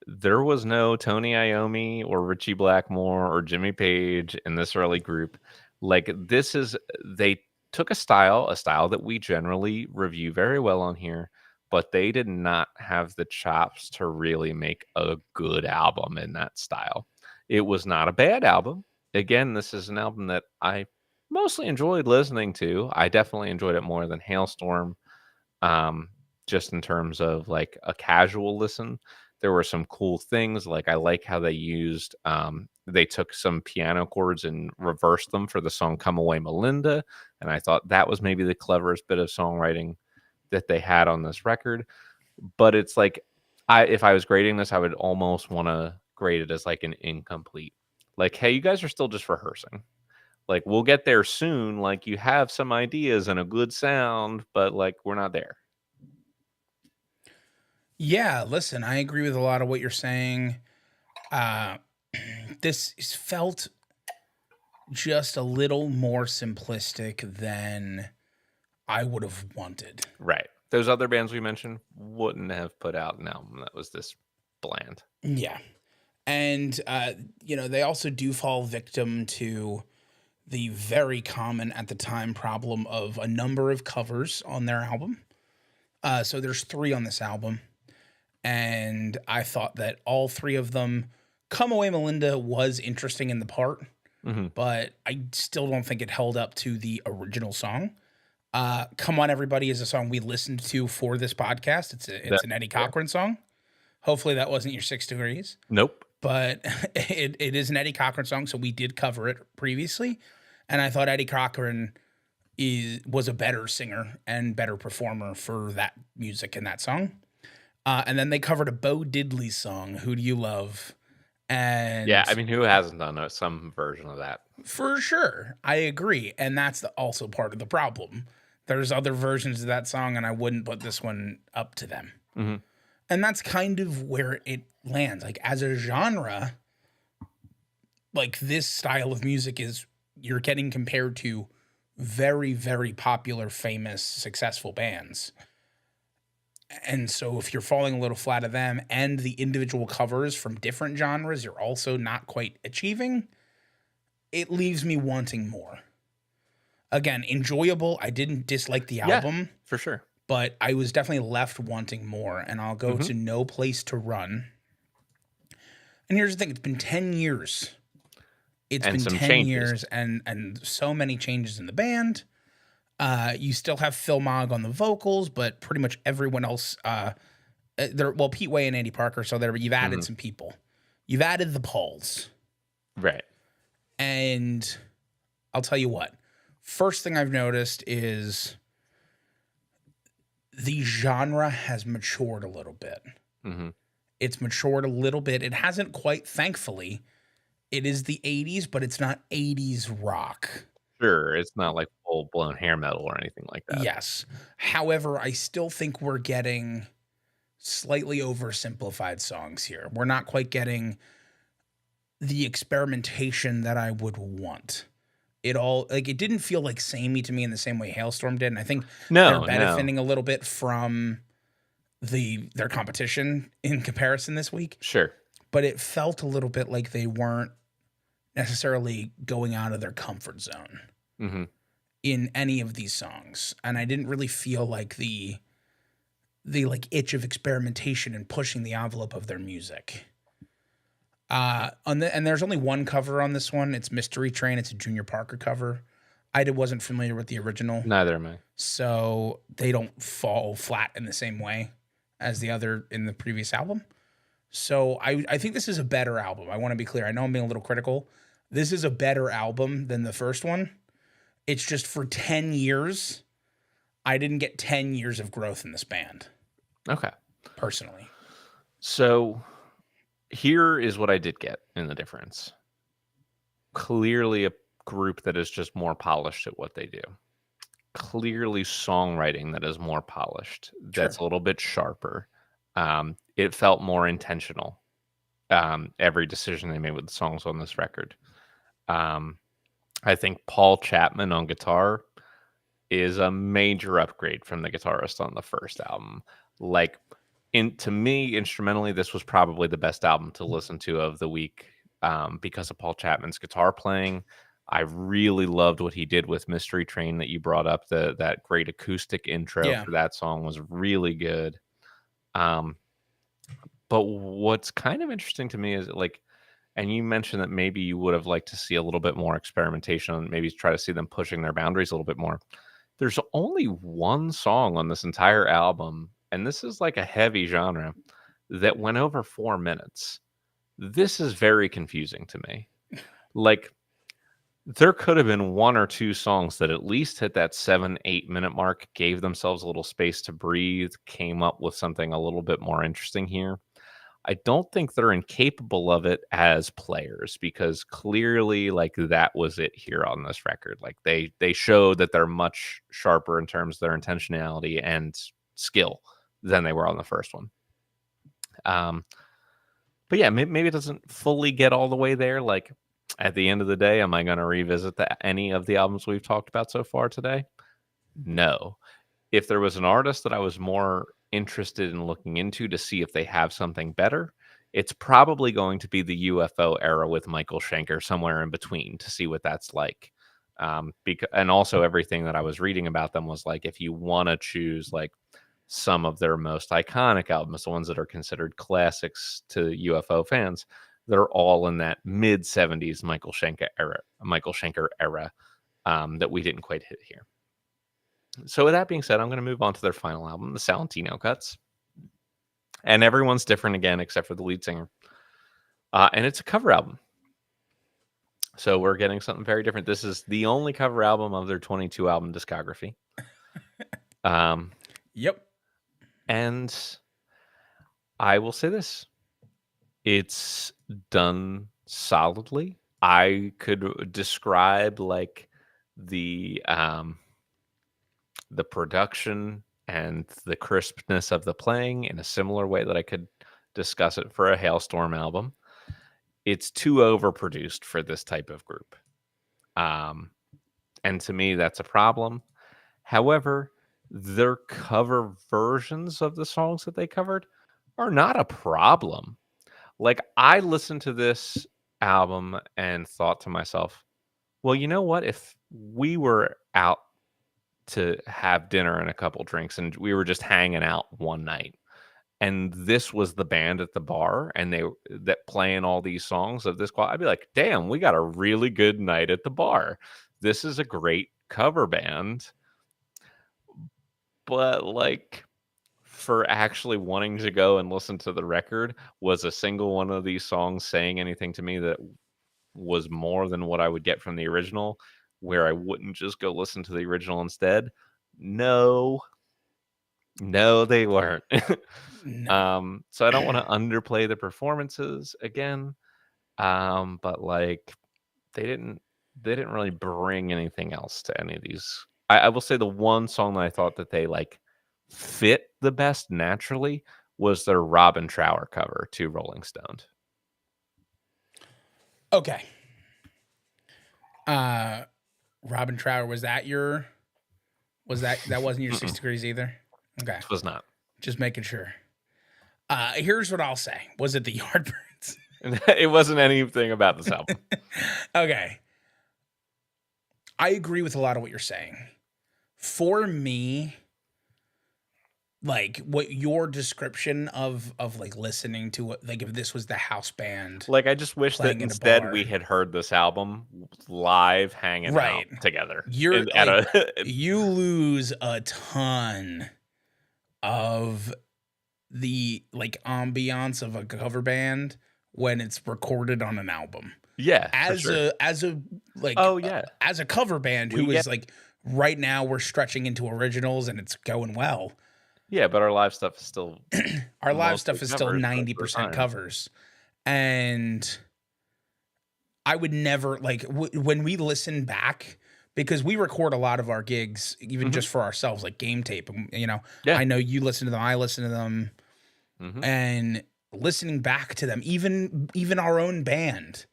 there was no Tony Iommi or Richie Blackmore or Jimmy Page in this early group. Like this is they took a style that we generally review very well on here, but they did not have the chops to really make a good album in that style. It was not a bad album. Again, this is an album that I mostly enjoyed listening to. I definitely enjoyed it more than Hailstorm, um, just in terms of like a casual listen. There were some cool things. Like I like how they took some piano chords and reversed them for the song Come Away Melinda. And I thought that was maybe the cleverest bit of songwriting that they had on this record. But it's like, if I was grading this, I would almost want to grade it as like an incomplete. Like, hey, you guys are still just rehearsing. Like, we'll get there soon. Like, you have some ideas and a good sound, but like, we're not there. Yeah, listen, I agree with a lot of what you're saying. Uh, felt just a little more simplistic than I would have wanted. Right. Those other bands we mentioned wouldn't have put out an album that was this bland. Yeah. And, they also do fall victim to the very common at the time problem of a number of covers on their album. So there's 3 on this album. And I thought that all 3 of them, Come Away Melinda was interesting in the part, Mhm. but I still don't think it held up to the original song. Come On Everybody is a song we listened to for this podcast. It's That an Eddie fair. Cochran song. Hopefully that wasn't your 6 degrees, Nope. but it is an Eddie Cochran song, so we did cover it previously. And I thought Eddie Cochran was a better singer and better performer for that music in that song. And then they covered a Bo Diddley song, Who Do You Love? Yeah, And I mean, who hasn't done some version of that? for sure, I agree. And that's also part of the problem. There's other versions of that song, and I wouldn't put this one up to them. Mhm. And that's kind of where it lands. Like, as a genre, like, this style of music you're getting compared to very, very popular, famous, successful bands. And so if you're falling a little flat of them and the individual covers from different genres, you're also not quite achieving, it leaves me wanting more. Again, enjoyable. I didn't dislike the Yeah, album, for sure. but I was definitely left wanting more. And I'll go Mhm. to No Place to Run. And here's the thing, it's been 10 years. It's And been some 10 changes. years and so many changes in the band. You still have Phil Mogg on the vocals, but pretty much everyone else, Pete Way and Andy Parker, so you've added Mhm. some people. You've added the Pauls. Right. And I'll tell you what, first thing I've noticed is the genre has matured a little bit. Mhm. It's matured a little bit. It hasn't quite, thankfully. It is the 80s, but it's not 80s rock. Sure, it's not like full-blown hair metal or anything like that. Yes. However, I still think we're getting slightly oversimplified songs here. We're not quite getting the experimentation that I would want. It didn't feel like samey to me in the same way Hailstorm did, and I think they're No, no. benefiting a little bit from their competition in comparison this week, Sure. but it felt a little bit like they weren't necessarily going out of their comfort zone Mhm. in any of these songs, and I didn't really feel like the like itch of experimentation and pushing the envelope of their music. And there's only one cover on this one. It's Mystery Train. It's a Junior Parker cover. Wasn't familiar with the original, Neither am I. so they don't fall flat in the same way as the other in the previous album. So I think this is a better album. I want to be clear. I know I'm being a little critical. This is a better album than the first one. It's just for 10 years, I didn't get 10 years of growth in this band, Okay. personally. So, here is what I did get in the difference. Clearly a group that is just more polished at what they do. Clearly songwriting that is more polished, that's Sure. a little bit sharper. It felt more intentional, every decision they made with the songs on this record. Um, I think Paul Chapman on guitar is a major upgrade from the guitarist on the first album. Like, to me, instrumentally, this was probably the best album to listen to of the week, because of Paul Chapman's guitar playing. I really loved what he did with Mystery Train that you brought up. That great acoustic intro Yeah. for that song was really good. Um, but what's kind of interesting to me is like, and you mentioned that maybe you would have liked to see a little bit more experimentation and maybe try to see them pushing their boundaries a little bit more. There's only one song on this entire album, and this is like a heavy genre that went over 4 minutes. This is very confusing to me. Like, there could have been 1 or 2 songs that at least hit that 7, 8-minute mark, gave themselves a little space to breathe, came up with something a little bit more interesting here. I don't think they're incapable of it as players because clearly, like, that was it here on this record. Like, they showed that they're much sharper in terms of their intentionality and skill than they were on the first one. Um, but yeah, maybe it doesn't fully get all the way there. Like, at the end of the day, am I going to revisit any of the albums we've talked about so far today? No. If there was an artist that I was more interested in looking into to see if they have something better, it's probably going to be the UFO era with Michael Schenker, somewhere in between, to see what that's like. And also everything that I was reading about them was like, if you want to choose like some of their most iconic albums, the ones that are considered classics to UFO fans, they're all in that mid '70s Michael Schenker era, that we didn't quite hit here. So with that being said, I'm going to move on to their final album, the Salentino Cuts. And everyone's different again, except for the lead singer. And it's a cover album. So we're getting something very different. This is the only cover album of their 22 album discography. Yep. And I will say this. It's done solidly. I could describe like the production and the crispness of the playing in a similar way that I could discuss it for a Hailstorm album. It's too overproduced for this type of group. And to me, that's a problem. However, their cover versions of the songs that they covered are not a problem. Like, I listened to this album and thought to myself, well, you know what? If we were out to have dinner and a couple drinks and we were just hanging out one night and this was the band at the bar and they that playing all these songs of this quality, I'd be like, damn, we got a really good night at the bar. This is a great cover band. But like, for actually wanting to go and listen to the record, was a single one of these songs saying anything to me that was more than what I would get from the original, where I wouldn't just go listen to the original instead? No. No, they weren't. No. So I don't wanna underplay the performances again, but, like, they didn't they didn't really bring anything else to any of these. I will say the one song that I thought that they, like, fit the best naturally was their Robin Trower cover to Rolling Stone. Okay. Robin Trower, that wasn't your 6 Mm-mm, degrees either? Okay. this was not. Just making sure. Here's what I'll say. Was it the Yardbirds? It wasn't anything about this album. Okay. I agree with a lot of what you're saying. For me, like what your description of like listening to it, like if this was the house band Like, I just wish that playing in a instead bar. we had heard this album live hanging out Right. together You're in at like a you lose a ton of the like ambiance of a cover band when it's recorded on an album. Yeah, for sure. As a like Oh, yeah. as a cover band We who get is like right now we're stretching into originals and it's going well. Yeah, but our live stuff is still Our live mostly stuff is still covers most of the 90% time. covers. And I would never like when we listen back because we record a lot of our gigs even Mhm. just for ourselves like game tape, Yeah. I know you listen to them, I listen to them, Mhm. and listening back to them, even our own band,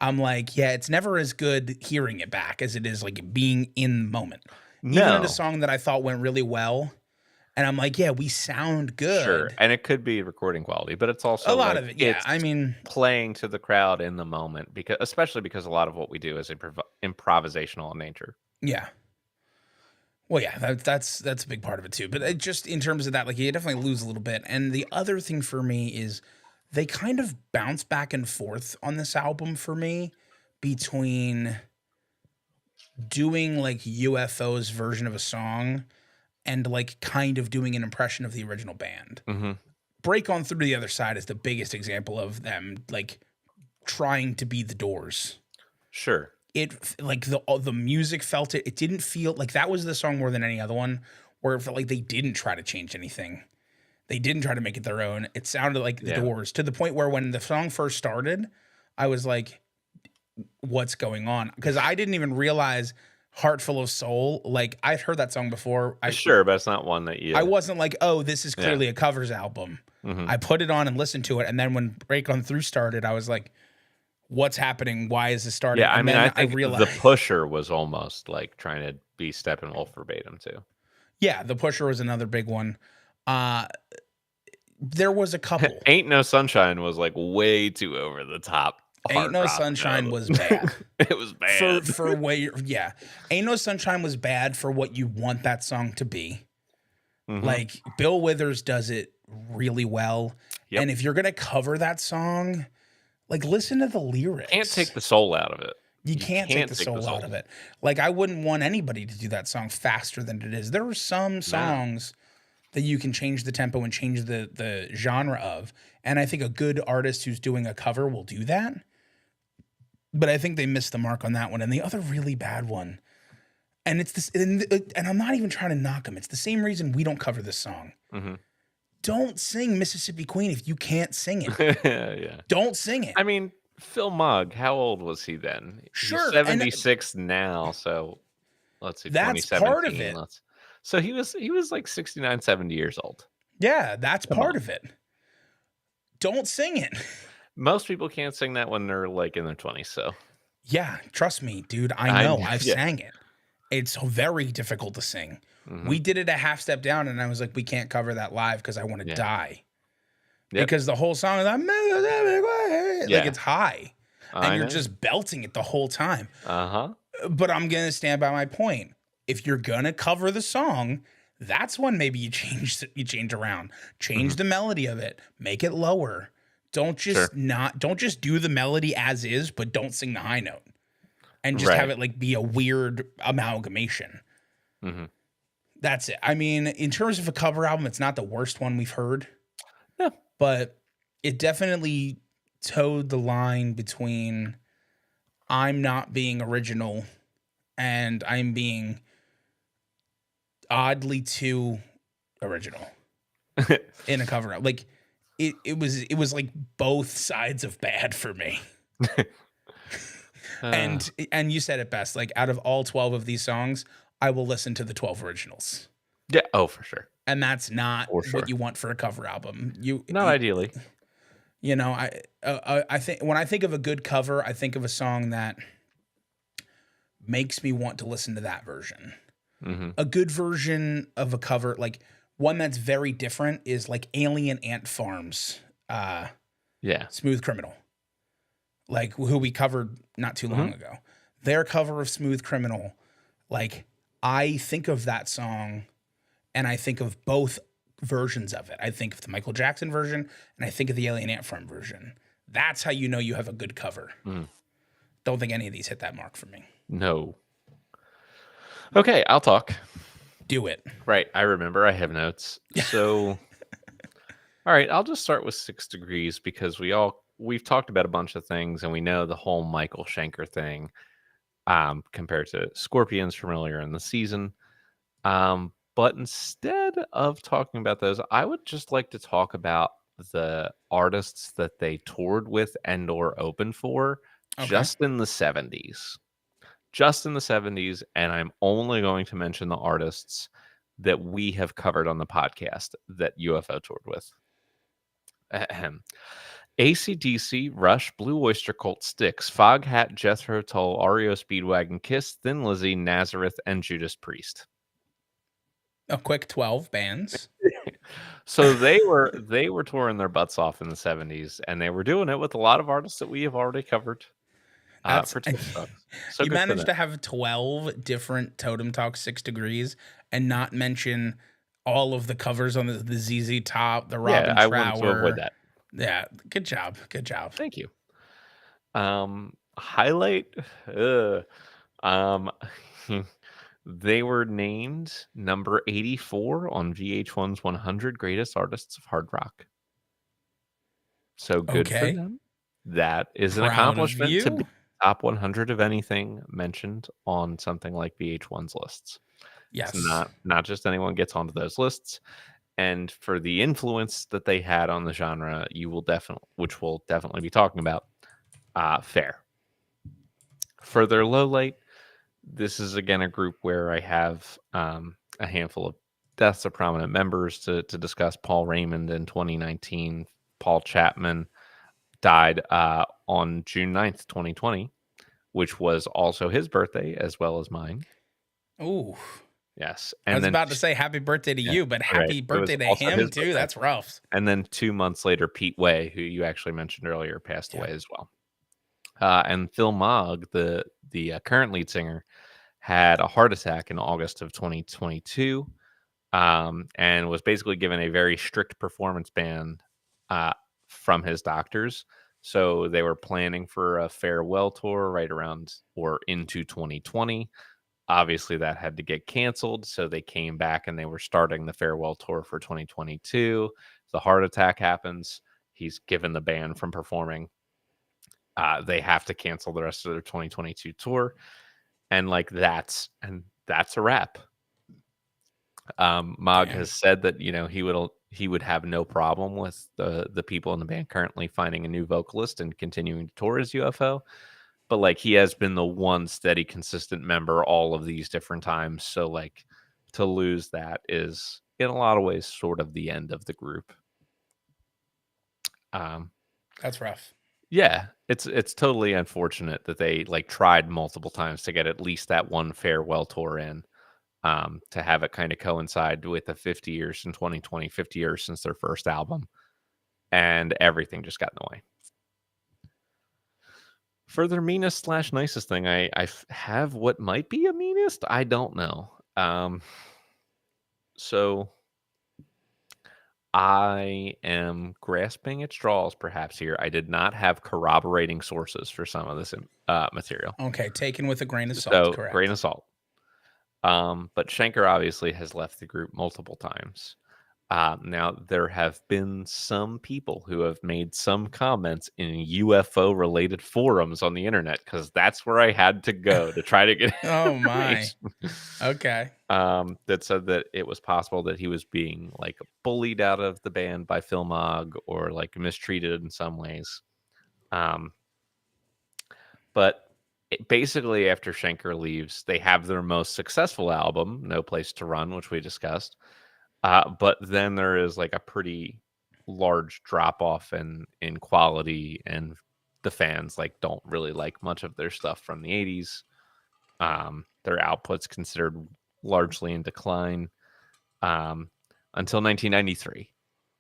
I'm like, yeah, it's never as good hearing it back as it is like being in the moment. Even at a No. song that I thought went really well, And I'm like, yeah, we sound Sure, good. and it could be recording quality, but it's A also, lot like, of it, yeah. it's I mean, playing to the crowd in the moment because especially because a lot of what we do is improvisational in nature. yeah. Well, yeah, that's a big part of it too. But it just in terms of that, like you definitely lose a little bit. And the other thing for me is they kind of bounce back and forth on this album for me between doing like UFO's version of a song and like kind of doing an impression of the original band. Mhm. Break On Through the Other Side is the biggest example of them like trying to be the Doors. Sure. It like the music felt it. It didn't feel like that was the song more than any other one where it felt like they didn't try to change anything. They didn't try to make it their own. It sounded like the Yeah. Doors to the point where when the song first started, I was like, what's going on? Because I didn't even realize Heart Full of Soul. Like I'd heard that song before. Sure, but it's not one that I you. wasn't like, oh, this is Yeah. clearly a covers album. Mhm. I put it on and listened to it, and then when Break On Through started, I was like, what's happening? Why is this starting? Yeah, I And mean, I then I think The realized, Pusher was almost, like, trying to be Steppenwolf verbatim too. yeah, The Pusher was another big one. Uh, there was a couple. Ain't No Sunshine was, like, way too over the top Ain't hard No rock, Sunshine though. was bad. It was bad. For what yeah. Ain't No Sunshine was bad for what you want that song to be. Mhm. Like Bill Withers does it really well. Yep. And if you're gonna cover that song, like listen to the Can't lyrics. take the soul out of it. You You can't take can't the take the soul out soul. of it. Like I wouldn't want anybody to do that song faster than it is. There are some No. songs that you can change the tempo and change the genre of. And I think a good artist who's doing a cover will do that. But I think they missed the mark on that one. And the other really bad one, and it's this, and I'm not even trying to knock them. It's the same reason we don't cover this song. Mhm. Don't sing Mississippi Queen if you can't sing it. Yeah. Don't sing it. I mean, Phil Mugg, how old was he then? He's Sure, and 76 now, so let's see, that's part of 2017, it. so he was like 69, 70 years old. Yeah, that's Come part on. of it. Don't sing it. Most people can't sing that when they're, like, in their 20s, so Yeah, trust me, dude. I I know. I've yeah. sang it. It's very difficult to sing. Mhm. We did it a half step down, and I was like, we can't cover that live because I want to Yeah. die. Yep. Because the whole song is like, Yeah. it's high, and I you're know. just belting it the whole time. Uh-huh. But I'm gonna stand by my point. If you're gonna cover the song, that's when maybe you change around, change Mhm. the melody of it, make it lower. Sure. Don't just do the melody as is, but don't sing the high note and just have Right. it like be a weird amalgamation. Mhm. That's it. I mean, in terms of a cover album, it's not the worst one we've heard, Yeah. but it definitely towed the line between I'm not being original and I'm being oddly too original in a cover up. Like it was like both sides of bad for me. Uh, And you said it best. Like out of all 12 of these songs, I will listen to the 12 originals. yeah, oh, for sure. And that's not For what sure. you want for a cover album. Not ideally. You know, I think when I think of a good cover, I think of a song that makes me want to listen to that version. Mhm. A good version of a cover, like one that's very different, is like Alien Ant Farms, Yeah. Smooth Criminal, like who we covered not too long Mhm. ago. Their cover of Smooth Criminal, like I think of that song and I think of both versions of it. I think of the Michael Jackson version and I think of the Alien Ant Farm version. That's how you know you have a good cover. Mm. Don't think any of these hit that mark for me. No. Okay, I'll talk. Do it. Right, I remember, I have notes. So, alright, I'll just start with 6 Degrees because we've talked about a bunch of things, and we know the whole Michael Schenker thing, compared to Scorpions from earlier in the season. But instead of talking about those, I would just like to talk about the artists that they toured with and or opened for Okay. just in the 70s. Just in the 70s, and I'm only going to mention the artists that we have covered on the podcast that UFO toured with. Ahem. AC/DC, Rush, Blue Oyster Cult, Styx, Foghat, Jethro Tull, REO Speedwagon, Kiss, Thin Lizzy, Nazareth, and Judas Priest. A quick 12 bands. So they were touring their butts off in the 70s, and they were doing it with a lot of artists that we have already covered That's for Totem Talks. So you good for them. managed to have 12 different Totem Talk 6 degrees and not mention all of the covers on the ZZ Top, the Yeah, Robin I wanted to avoid Trower. that. Yeah, good job. Good job. Thank you. Highlight. Ugh. Um, they were named number 84 on VH1's 100 Greatest Artists of Hard Rock. So good for Okay. them. That is an Proud of accomplishment to be you. top 100 of anything mentioned on something like VH1's lists. It's Yes. not just anyone gets onto those lists. And for the influence that they had on the genre, you will definitely, which we'll definitely be talking about, fair. For their low light, this is again a group where I have a handful of deaths of prominent members to discuss. Paul Raymond in 2019, Paul Chapman died on June 9th, 2020, which was also his birthday as well as mine. Ooh. Yes. I And was then, about to say happy birthday to yeah, you, but right. happy It was birthday to also him his too. birthday. That's rough. And then 2 months later, Pete Way, who you actually mentioned earlier, passed Yeah. away as well. And Phil Mogg, the current lead singer, had a heart attack in August of 2022, and was basically given a very strict performance ban uh, from his doctors. So they were planning for a farewell tour right around or into 2020. Obviously, that had to get canceled. So they came back and they were starting the farewell tour for 2022. The heart attack happens. He's given the ban from performing. They have to cancel the rest of their 2022 tour. And like that's a wrap. Mog Damn. has said that he would have no problem with the people in the band currently finding a new vocalist and continuing to tour as UFO. But like he has been the one steady, consistent member all of these different times. So like to lose that is in a lot of ways sort of the end of the group. Um, That's rough. yeah, it's totally unfortunate that they like tried multiple times to get at least that one farewell tour in. To have it kind of coincide with the 50 years in 2020, 50 years since their first album, and everything just got in the way. For their meanest slash nicest thing, I have what might be a meanest. I don't know. So I am grasping at straws, perhaps here. I did not have corroborating sources for some of this material, Okay, taken with a grain of salt, so grain correct. of salt. But Schenker obviously has left the group multiple times. Now, there have been some people who have made some comments in UFO related forums on the internet because that's where I had to go to try to get Oh my. information. Okay. That said that it was possible that he was being like bullied out of the band by Phil Mogg or like mistreated in some ways. Um, but basically, after Schenker leaves, they have their most successful album, No Place to Run, which we discussed. But then there is like a pretty large drop off in quality, and the fans like don't really like much of their stuff from the 80s. Their output's considered largely in decline um, until 1993,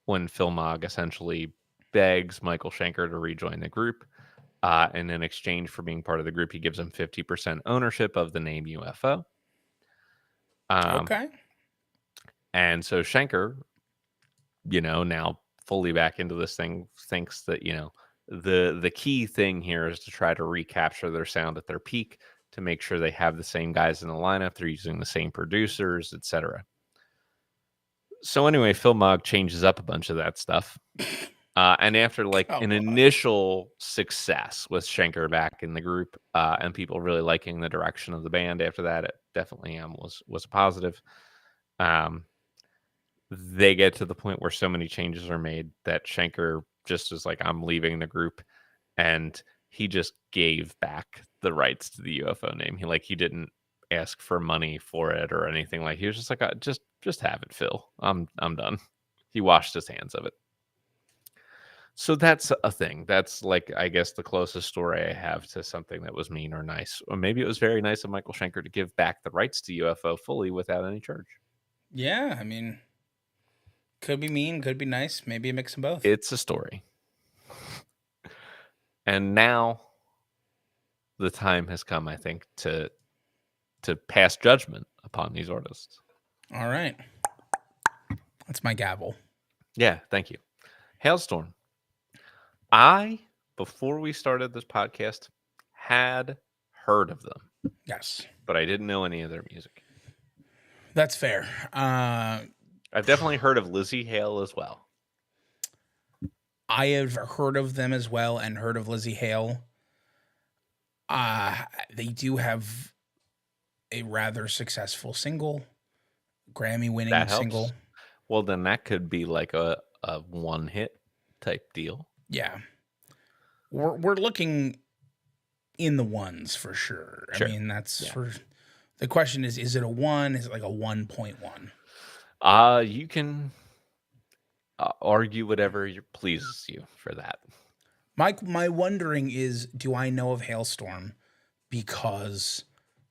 when Phil Mogg essentially begs Michael Schenker to rejoin the group. And in exchange for being part of the group, he gives him 50% ownership of the name UFO. Um, Okay. and so Schenker, now fully back into this thing, thinks that, the key thing here is to try to recapture their sound at their peak to make sure they have the same guys in the lineup, they're using the same producers, etc. So anyway, Phil Mogg changes up a bunch of that stuff. And after like an Come on. initial success with Schenker back in the group, and people really liking the direction of the band after that, it definitely was a positive. Um, they get to the point where so many changes are made that Schenker just is like, I'm leaving the group, and he just gave back the rights to the UFO name. He didn't ask for money for it or anything. Like he was just like, just have it, Phil. I'm done. He washed his hands of it. So that's a thing. That's like, I guess, the closest story I have to something that was mean or nice. Or maybe it was very nice of Michael Schenker to give back the rights to UFO fully without any charge. Yeah, I mean, could be mean, could be nice, maybe a mix of both. It's a story. And now the time has come, I think, to pass judgment upon these artists. All right. That's my gavel. Yeah, thank you. Hailstorm. I, before we started this podcast, had heard of them, Yes. but I didn't know any of their music. That's fair. I've definitely heard of Lizzie Hale as well. I have heard of them as well and heard of Lizzie Hale. They do have a rather successful single, Grammy-winning That single. helps. Well, then that could be like a one-hit type deal. Yeah. We're looking in the ones for sure. Sure. I mean, that's Yeah. for the question is it a 1? Is it like a 1.1? You can argue whatever pleases you for that. My wondering is, do I know of Hailstorm because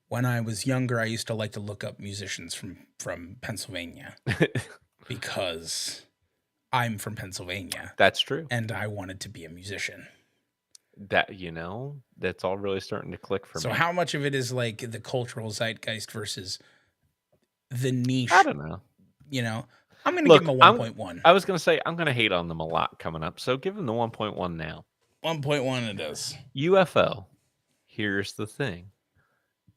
when I was younger, I used to like to look up musicians from Pennsylvania because I'm from Pennsylvania That's true. and I wanted to be a musician. That that's all really starting to click for me. So how much of it is like the cultural zeitgeist versus the niche? I don't know. I'm going to give them a 1.1. I was going to say I'm going to hate on them a lot coming up. So give them the 1.1 now. 1.1 it is. UFO. Here's the thing.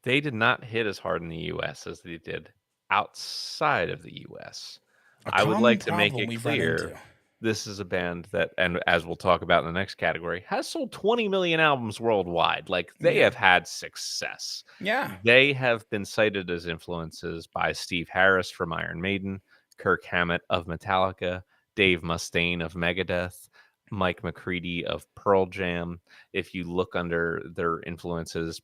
They did not hit as hard in the US as they did outside of the US. I would like to make it clear this is a band that, and as we'll talk about in the next category, has sold 20 million albums worldwide. Like, they have had success. Yeah. They have been cited as influences by Steve Harris from Iron Maiden, Kirk Hammett of Metallica, Dave Mustaine of Megadeth, Mike McCready of Pearl Jam. If you look under their influences,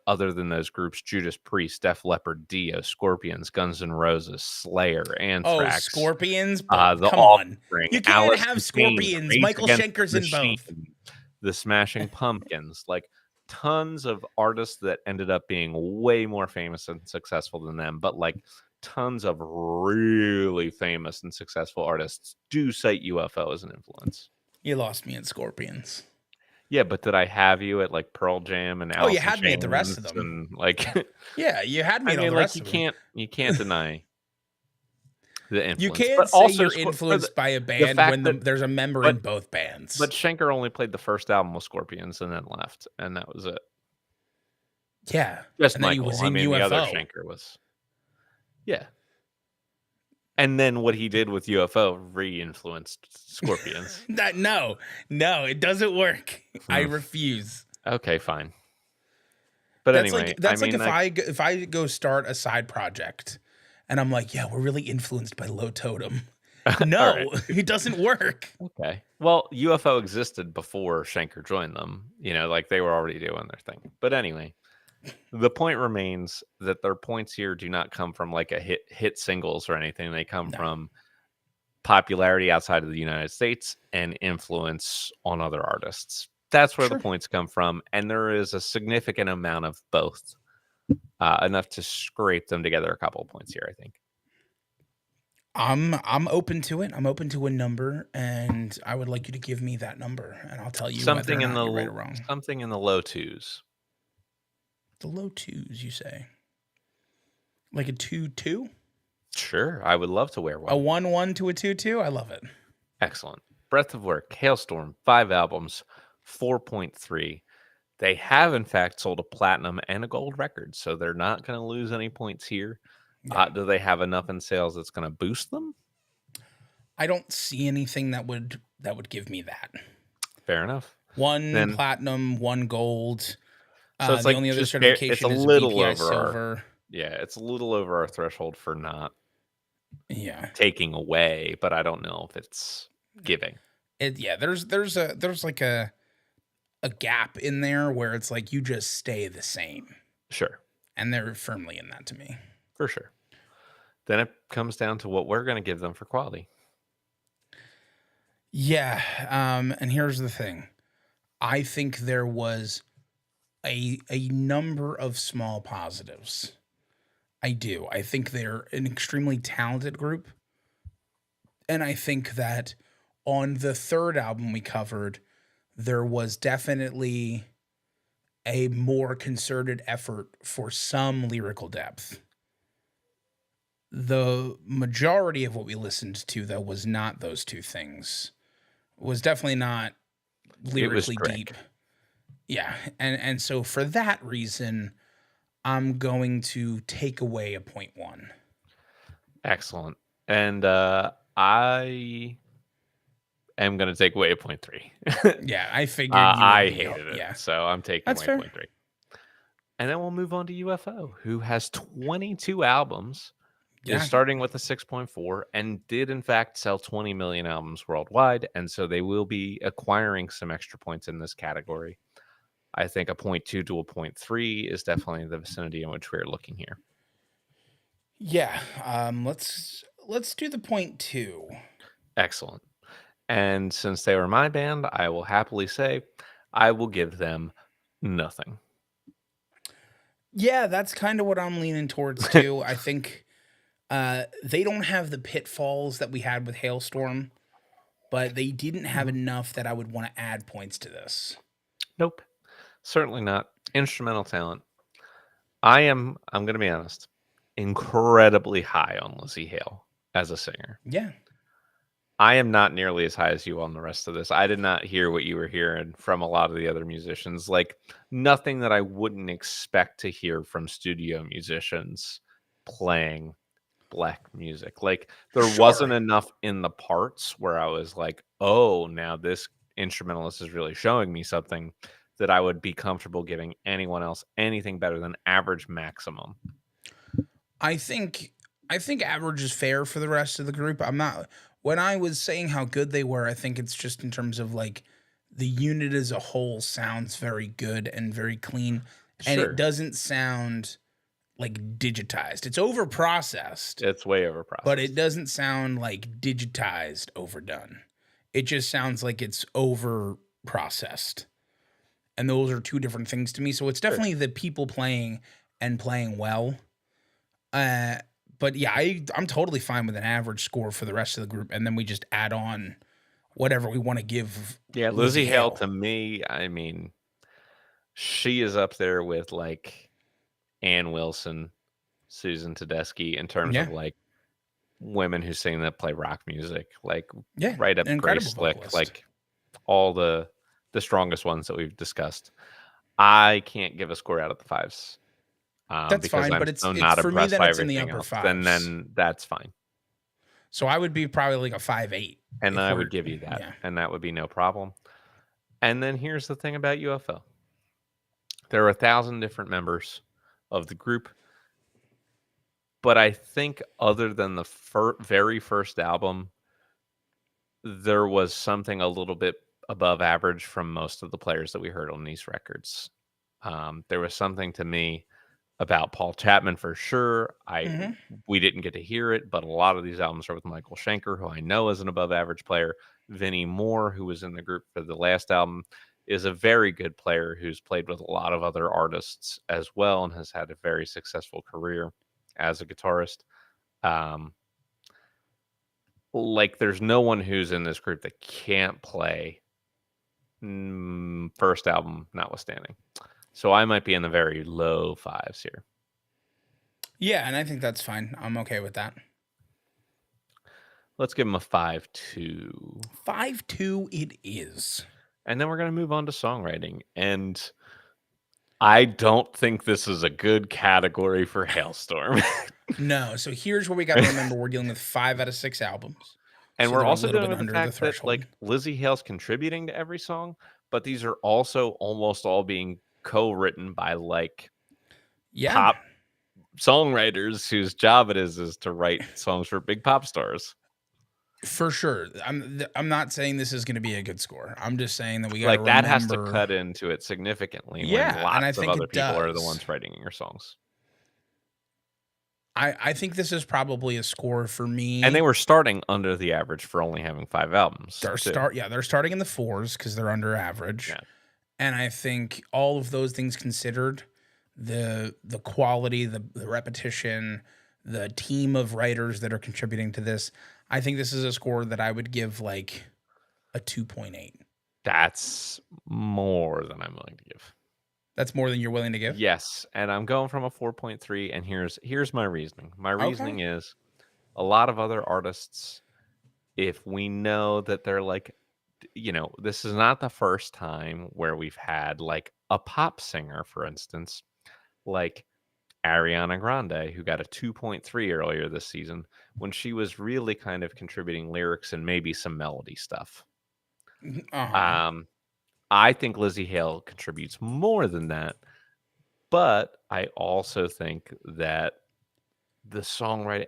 other than those groups, Judas Priest, Def Leppard, Dio, Scorpions, Guns N' Roses, Slayer, Anthrax. Scorpions? The Come on. Offspring, You can't Alice have in Chains, Scorpions. Rage Michael Against Schenker's the in both. Machine, the Smashing Pumpkins, like tons of artists that ended up being way more famous and successful than them, but like tons of really famous and successful artists do cite UFO as an influence. You lost me at Scorpions. Yeah, but did I have you at like Pearl Jam and Alice you in had me at the rest of Chains them. and like Yeah, you had me I at all mean, the like rest of them. you can't deny the influence. You can't but say also you're influenced by a band fact when that there's a member but in both bands. But Schenker only played the first album with Scorpions and then left, and that was it. yeah, Just and then Michael. he was I in mean, UFO. the other Schenker was, yeah. And then what he did with UFO re-influenced Scorpions. No, it doesn't work. I refuse. Okay, fine. But That's anyway, if I go start a side project, and I'm like, yeah, we're really influenced by Low Totem. No, right. It doesn't work. Okay. Well, UFO existed before Schenker joined them. Like they were already doing their thing. But anyway, the point remains that their points here do not come from like a hit singles or anything. They come from popularity outside of the United States and influence on other artists. That's where the points come from, and there is a significant amount of both, enough to scrape them together a couple of points here, I think. I'm open to it. I'm open to a number, and I would like you to give me that number, and I'll tell you whether or not you're right or wrong. Something in the low twos. The low twos, you say? Like a 2-2? Sure, I would love to wear one. A 1-1 to a 2-2? I love it. Excellent. Breadth of work, Hailstorm, 5 albums, 4.3. They have, in fact, sold a platinum and a gold record, so they're not going to lose any points here. Yeah. Do they have enough in sales that's going to boost them? I don't see anything that would give me that. Fair enough. One platinum, one gold. So it's the like only other certification is a little BPI over silver. It's a little over our threshold for not taking away, but I don't know if it's giving. There's like a gap in there where it's like you just stay the same. Sure. And they're firmly in that to me. For sure. Then it comes down to what we're going to give them for quality. Yeah. And here's the thing. I think there was a number of small positives. I do. I think they're an extremely talented group. And I think that on the third album we covered, there was definitely a more concerted effort for some lyrical depth. The majority of what we listened to, though, was not those two things. Was definitely not It was lyrically Drake. deep. Yeah, and so for that reason, I'm going to take away a point one. Excellent. And I am going to take away a point three. Yeah, I figured you would I be. hated it, Yeah, so I'm taking that's away fair. point three. And then we'll move on to UFO, who has 22 albums, is Yeah, starting with a 6.4, and did in fact sell 20 million albums worldwide. And so they will be acquiring some extra points in this category. I think a point two to a point three is definitely the vicinity in which we're looking here. yeah. Let's do the point two. Excellent. And since they were my band, I will happily say I will give them nothing. Yeah, that's kind of what I'm leaning towards too. I think they don't have the pitfalls that we had with Hailstorm, but they didn't have Mhm. enough that I would want to add points to this. Nope, certainly not. Instrumental talent. I'm going to be honest, incredibly high on Lizzie Hale as a singer. Yeah, I am not nearly as high as you on the rest of this. I did not hear what you were hearing from a lot of the other musicians. Like, nothing that I wouldn't expect to hear from studio musicians playing black music. Like, there wasn't sure. enough in the parts where I was like, "Oh, now this instrumentalist is really showing me something," that I would be comfortable giving anyone else anything better than average maximum. I think I think average is fair for the rest of the group. I'm not when I was saying how good they were, I think it's just in terms of like the unit as a whole sounds very good and very clean and it Sure, doesn't sound like digitized. It's over processed, it's way but it overprocessed. doesn't sound like digitized overdone. It just sounds like it's over processed. And those are two different things to me. So it's Sure. definitely the people playing and playing well. Uh, but yeah, I'm totally fine with an average score for the rest of the group, and then we just add on whatever we want to give Yeah, Lizzie Lizzie Hale Hale. to me, I mean, she is up there with, like, Ann Wilson, Susan Tedeschi in terms of, Yeah, like, women who sing that play rock music, like, yeah, right up incredible Grace Slick, vocalist. like, all the strongest ones that we've discussed. I can't give a score out of the 5s, That's because fine, I'm but it's so it's not for me. impressed Then by it's in the everything upper else, then fives. then that's fine, So I would be probably like a 5.8 and if I we're would give you that, yeah. and that would be no problem. And then here's the thing about UFO. There are 1,000 different members of the group, but I think other than the very first album, there was something a little bit above average from most of the players that we heard on these records. There was something to me about Paul Chapman for sure. Hmm. We didn't get to hear it, but a lot of these albums are with Michael Schenker, who I know is an above average player. Vinnie Moore, who was in the group for the last album, is a very good player who's played with a lot of other artists as well and has had a very successful career as a guitarist. Um, like, there's no one who's in this group that can't play, first album notwithstanding. So I might be in the very low fives here. Yeah, and I think that's fine. I'm okay with that. Let's give them a 5.2. 5.2 it is. And then we're going to move on to songwriting. And I don't think this is a good category for Hailstorm. No, so here's where we got to remember we're dealing with 5 out of 6 albums. And So we're they're a also little dealing bit with the under the fact that, threshold. like, Lizzie Hale's contributing to every song, but these are also almost all being co-written by, like, Yeah, pop songwriters whose job it is to write songs for big pop stars. for sure. I'm not saying this is going to be a good score. I'm just saying that we got to Like, that has to remember. cut into it significantly when Yeah, and I lots of think other it people are the does. ones writing your songs. I think this is probably a score for And they me. were starting under the average for only having 5 albums, too. They're starting in the fours because they're under average. Yeah. And I think all of those things considered, the quality, the repetition, the team of writers that are contributing to this. I think this is a score that I would give like a 2.8. That's more than I'm willing to give. That's more than you're willing to give? Yes, and I'm going from a 4.3, and here's my reasoning. My Okay. reasoning is a lot of other artists, if we know that they're like, this is not the first time where we've had like a pop singer, for instance, like Ariana Grande, who got a 2.3 earlier this season when she was really kind of contributing lyrics and maybe some melody stuff. Uh-huh. Um, I think Lizzie Hale contributes more than that, but I also think that the songwriting,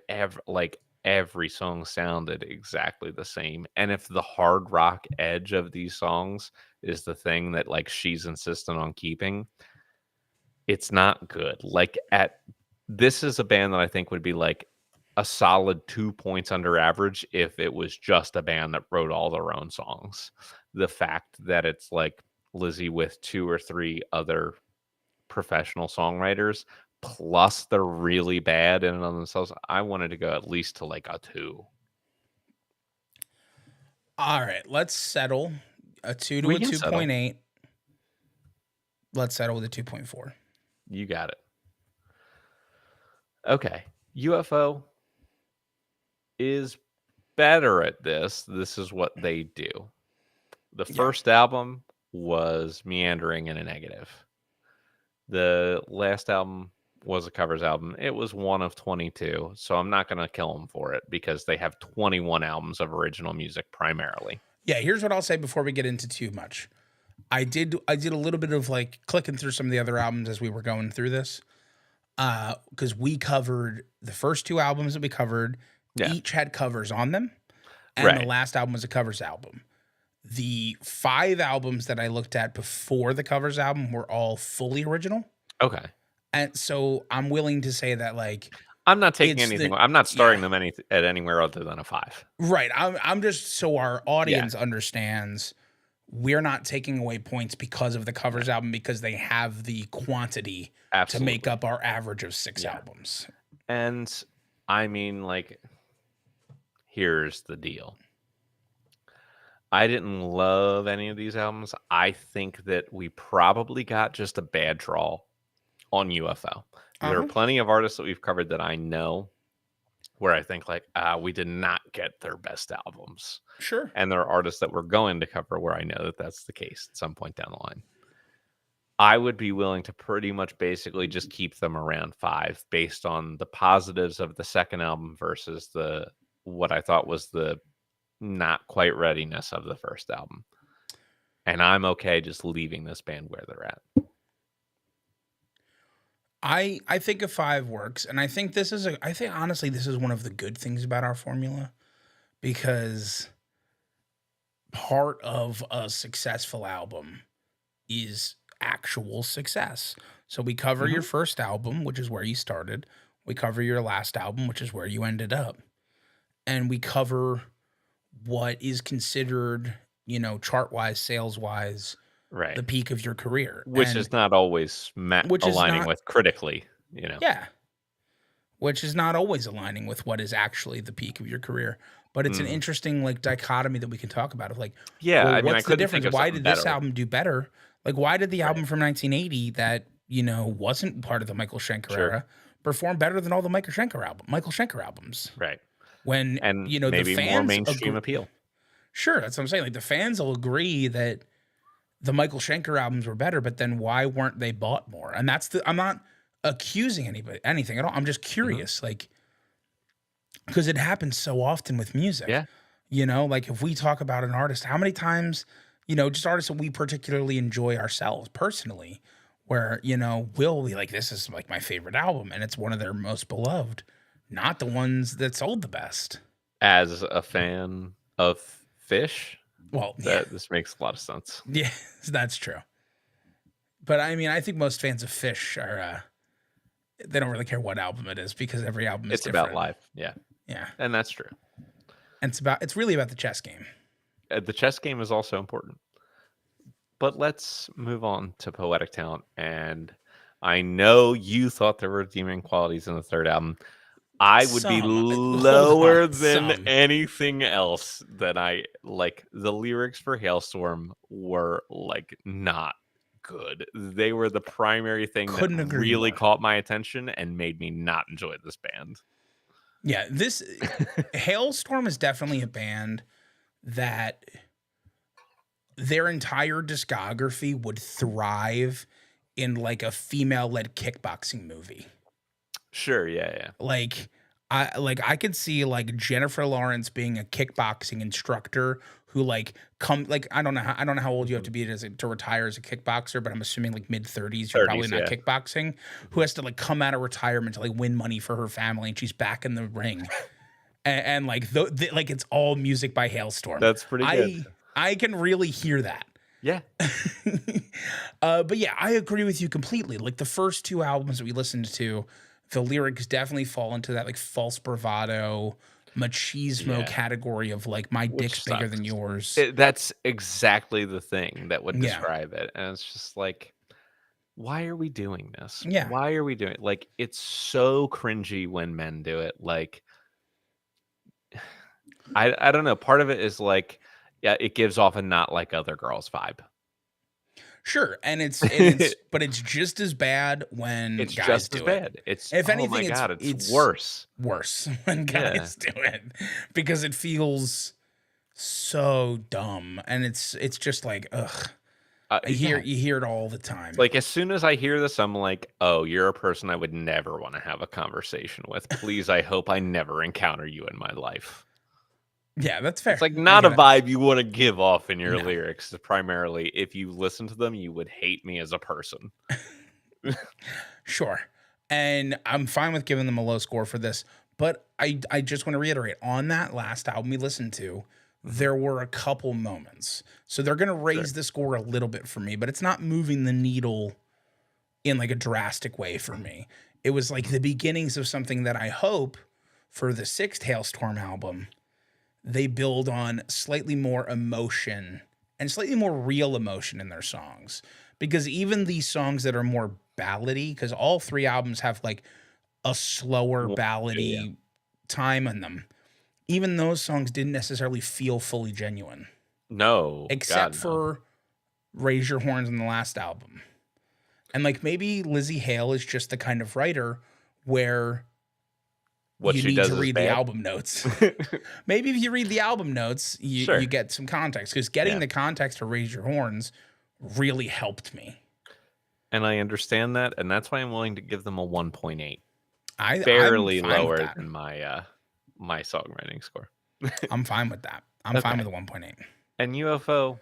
every song sounded exactly the same. And if the hard rock edge of these songs is the thing that like she's insistent on keeping, it's not good. This is a band that I think would be like a solid 2 points under average if it was just a band that wrote all their own songs. The fact that it's like Lizzie with two or three other professional songwriters, plus they're really bad in and of themselves, I wanted to go at least to like a 2. All right, let's settle a 2 to We a can settle. 2.8. Let's settle with a 2.4. You got it. Okay. UFO is better at this. This is what they do. The Yeah. first album was meandering in a negative. The last album was a covers album. It was one of 22, so I'm not going to kill them for it because they have 21 albums of original music primarily. Yeah, here's what I'll say before we get into too much. I did a little bit of like clicking through some of the other albums as we were going through this. Because we covered the first two albums that we covered, Yeah. each had covers on them, and the Right. last album was a covers album. The 5 albums that I looked at before the covers album were all fully original. Okay. And so I'm willing to say that like I'm not taking it's anything. the I'm not yeah, starting them at anywhere other than a 5. right. I'm just so our Yeah. audience understands we're not taking away points because of the No. covers album because they have the quantity to make Absolutely. up our average of 6 Yeah. albums. And I mean, like, here's the deal. I didn't love any of these albums. I think that we probably got just a bad draw on UFO. There are Uh-huh. plenty of artists that we've covered that I know where I think like, we did not get their best albums. Sure. And there are artists that we're going to cover where I know that that's the case at some point down the line. I would be willing to pretty much basically just keep them around 5 based on the positives of the second album versus the what I thought was the not quite readiness of the first album. And I'm okay just leaving this band where they're at. I think a 5 works, and I think honestly this is one of the good things about our formula because part of a successful album is actual success. So we cover your Mhm. first album, which is where you started. We cover your last album, which is where you ended up. And we cover what is considered, chart-wise, sales-wise, Right. the peak of your career. Which And is not always which is aligning not with critically. yeah, which is not always aligning with what is actually the peak of your career. But it's an Mhm. interesting like dichotomy that we can talk about of like, Yeah, well, I mean, I what's the couldn't think difference? of Why something did this better. album do better? Like, why did the Right. album from 1980 that, wasn't part of the Michael Schenker Sure. era perform better than all the Michael Schenker albums? Right. When, And the maybe more fans mainstream agree. appeal. Sure, that's what I'm saying. Like the fans will agree that the Michael Schenker albums were better, but then why weren't they bought more? And I'm not accusing anybody anything at all. I'm just Mhm. curious, like, because it happens so often with music. Yeah. Like if we talk about an artist, how many times, just artists that we particularly enjoy ourselves personally, where, we'll be like, this is like my favorite album and it's one of their most beloved, not the ones that sold the best. As a fan of Fish, Well, yeah, that this makes a lot of sense. yeah, that's true. But I mean, I think most fans of Fish are, they don't really care what album it is because every album is It's about different. life. Yeah. Yeah. And that's true. And it's really about the chess game. The chess game is also important. But let's move on to poetic talent. And I know you thought there were redeeming qualities in the third album. I would be Some. Hold on. lower than Some. anything else that I like. The lyrics for Hailstorm were like not good. They were the primary thing that Couldn't agree really more. caught my attention and made me not enjoy this band. Yeah, this Hailstorm is definitely a band that their entire discography would thrive in like a female-led kickboxing movie. Sure, yeah, yeah. I could see like Jennifer Lawrence being a kickboxing instructor who I don't know how old you have Mhm. to be to retire as a kickboxer, but I'm assuming like mid-30s you're probably 30s, not yeah. kickboxing, who Mhm. has to like come out of retirement to like win money for her family and she's back in the ring. And like like it's all music by Hailstorm. That's pretty good. I can really hear that. Yeah. But yeah, I agree with you completely. Like the first two albums that we listened to, the lyrics definitely fall into that like false bravado, machismo Yeah. category of like my dick's Which bigger sucks. than yours. That's exactly the thing that would Yeah, describe it, and it's just like, why are we doing this? yeah, Why are we doing like, it's so cringy when men do it, like, I don't know, part of it is like, yeah, it gives off a not like other girls vibe. sure. But it's just as bad when It's guys just as do it. bad. It's If oh my anything, god, it's it's worse. worse when Yeah. guys do it because it feels so dumb and it's just like ugh. Yeah. You hear it all the time. Like, as soon as I hear this, I'm like, "Oh, you're a person I would never wanna have a conversation with. Please, I hope I never encounter you in my life." Yeah, that's It's, fair. like, I not a get it. vibe you wanna give off in your No, lyrics. Primarily, if you listen to them, you would hate me as a person. sure. And I'm fine with giving them a low score for this, but I just want to reiterate on that last album we listened to, Mhm. there were a couple moments. So they're going to Sure. raise the score a little bit for me, but it's not moving the needle in like a drastic way for me. It was like Mhm. the beginnings of something that I hope for the sixth Hailstorm album they build on slightly more emotion and slightly more real emotion in their songs. Because even these songs that are more ballady, because all three albums have like a slower 1, 2, yeah. ballady time in them, even those songs didn't necessarily feel fully genuine, No. God, except no. for Raise Your Horns in the last album. And like maybe Lizzie Hale is just the kind of writer where What you she need does to is read the bad? album notes. Maybe if you read the album notes, you Sure. get some context because getting Yeah. the context to Raise Your Horns really helped me. And I understand that, and that's why I'm willing to give them a 1.8. I'm Barely fine with lower that. than my songwriting score. I'm fine with that. I'm fine Okay. with a 1.8. And UFO,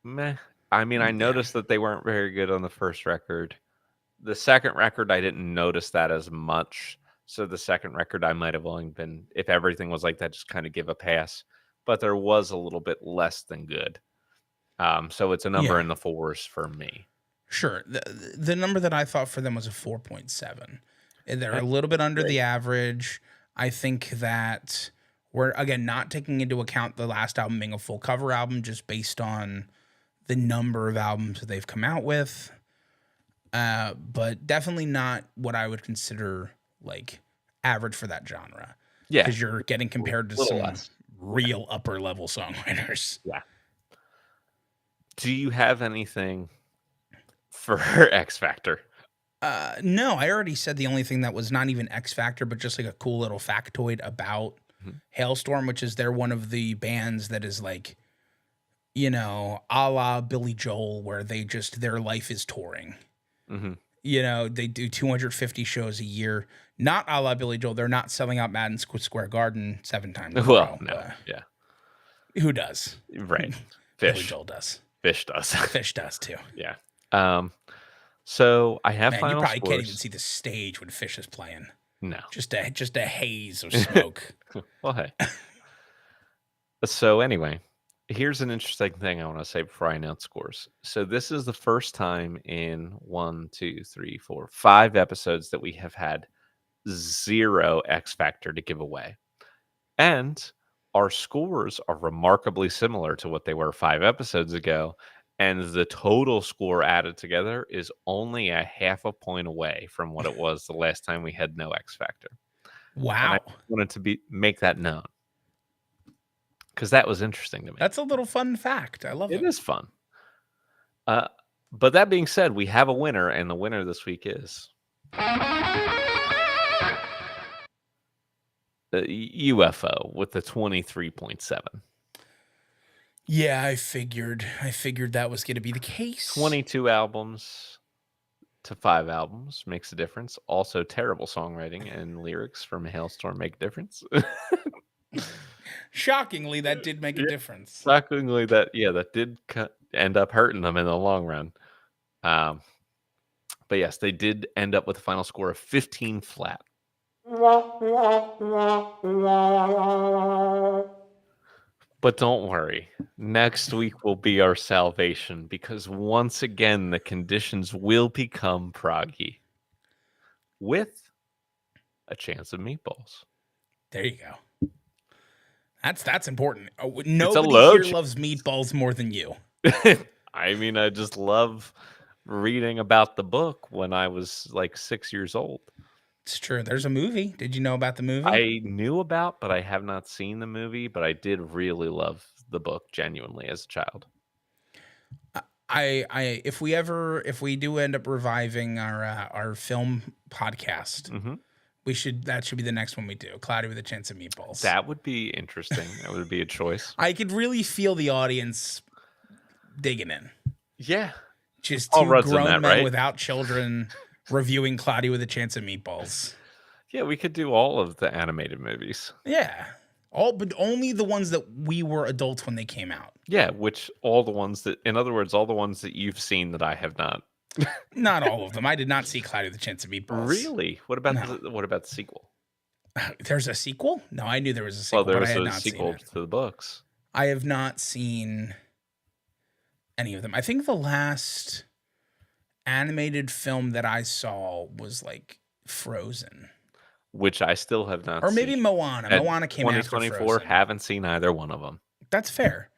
meh. I mean, I Yeah, noticed that they weren't very good on the first record. The second record, I didn't notice that as much. So the second record, I might have only been, if everything was like that, just kind of give a pass. But there was a little bit less than good. So it's a number yeah, in the fours for me. sure. The number that I thought for them was a 4.7. And they're a little bit That's under the great. average. I think that we're again not taking into account the last album being a full cover album, just based on the number of albums that they've come out with. But definitely not what I would consider like average for that genre Yeah, because you're getting a compared to little some less. Yeah, real upper level songwriters. yeah. Do you have anything for X Factor? No, I already said the only thing that was not even X Factor, but just like a cool little factoid about Mhm. Hailstorm, which is they're one of the bands that is like, a la Billy Joel, where their life is touring. Mhm. They do 250 shows a year. Not a la Billy Joel. They're not selling out Madison Square Garden 7 times in a Well, row. no. Yeah. Who does? Right. Billy Fish. Joel does. Fish does. Fish does too. Yeah. Um, so I have Man, you final probably can't even scores. see the stage when Fish is playing. No. Just a haze of smoke. Well, hey. So anyway, here's an interesting thing I want to say before I announce scores. So this is the first time in 5 episodes that we have had 0 X Factor to give away. And our scores are remarkably similar to what they were 5 episodes ago. and the total score added together is only a half a point away from what it was the last time we had no X Factor. And I Wow. wanted to make that known because that was interesting to me. That's a little fun fact. I love It it. is fun. But that being said, we have a winner, and the winner this week is the UFO with the 23.7. Yeah, I figured that was going to be the case. 22 albums to 5 albums makes a difference. Also, terrible songwriting and lyrics from Hailstorm make a difference. Shockingly, that did make a Yeah, difference. shockingly, that did end up hurting them in the long run. But yes, they did end up with a final score of 15 flat. But don't worry, next week will be our salvation because once again the conditions will become proggy with a chance of meatballs. There you go. That's important. It's a Nobody low here loves meatballs more than you. I mean, I just love reading about the book when I was like 6 years old. It's true. There's a movie. Did you know about the movie? I knew about, but I have not seen the movie, but I did really love the book genuinely as a child. If we do end up reviving our film podcast, that should be the next one we do. Cloudy with a Chance of Meatballs. That would be interesting. That would be a choice. I could really feel the audience digging in. Yeah. Just two grown men without children reviewing Cloudy with a Chance of Meatballs. Yeah, we could do all of the animated movies. Yeah. But only the ones that we were adults when they came out. Yeah, all the ones that you've seen that I have not. Not all of them. I did not see Cloudy with a Chance of Meatballs. Really? What about the sequel? There's a sequel? No, I knew there was a sequel. Well, there was a sequel to the books. I have not seen any of them. I think the last animated film that I saw was like Frozen, which I still have not or seen. Maybe Moana. Moana came after 2024. Haven't seen either one of them. That's fair.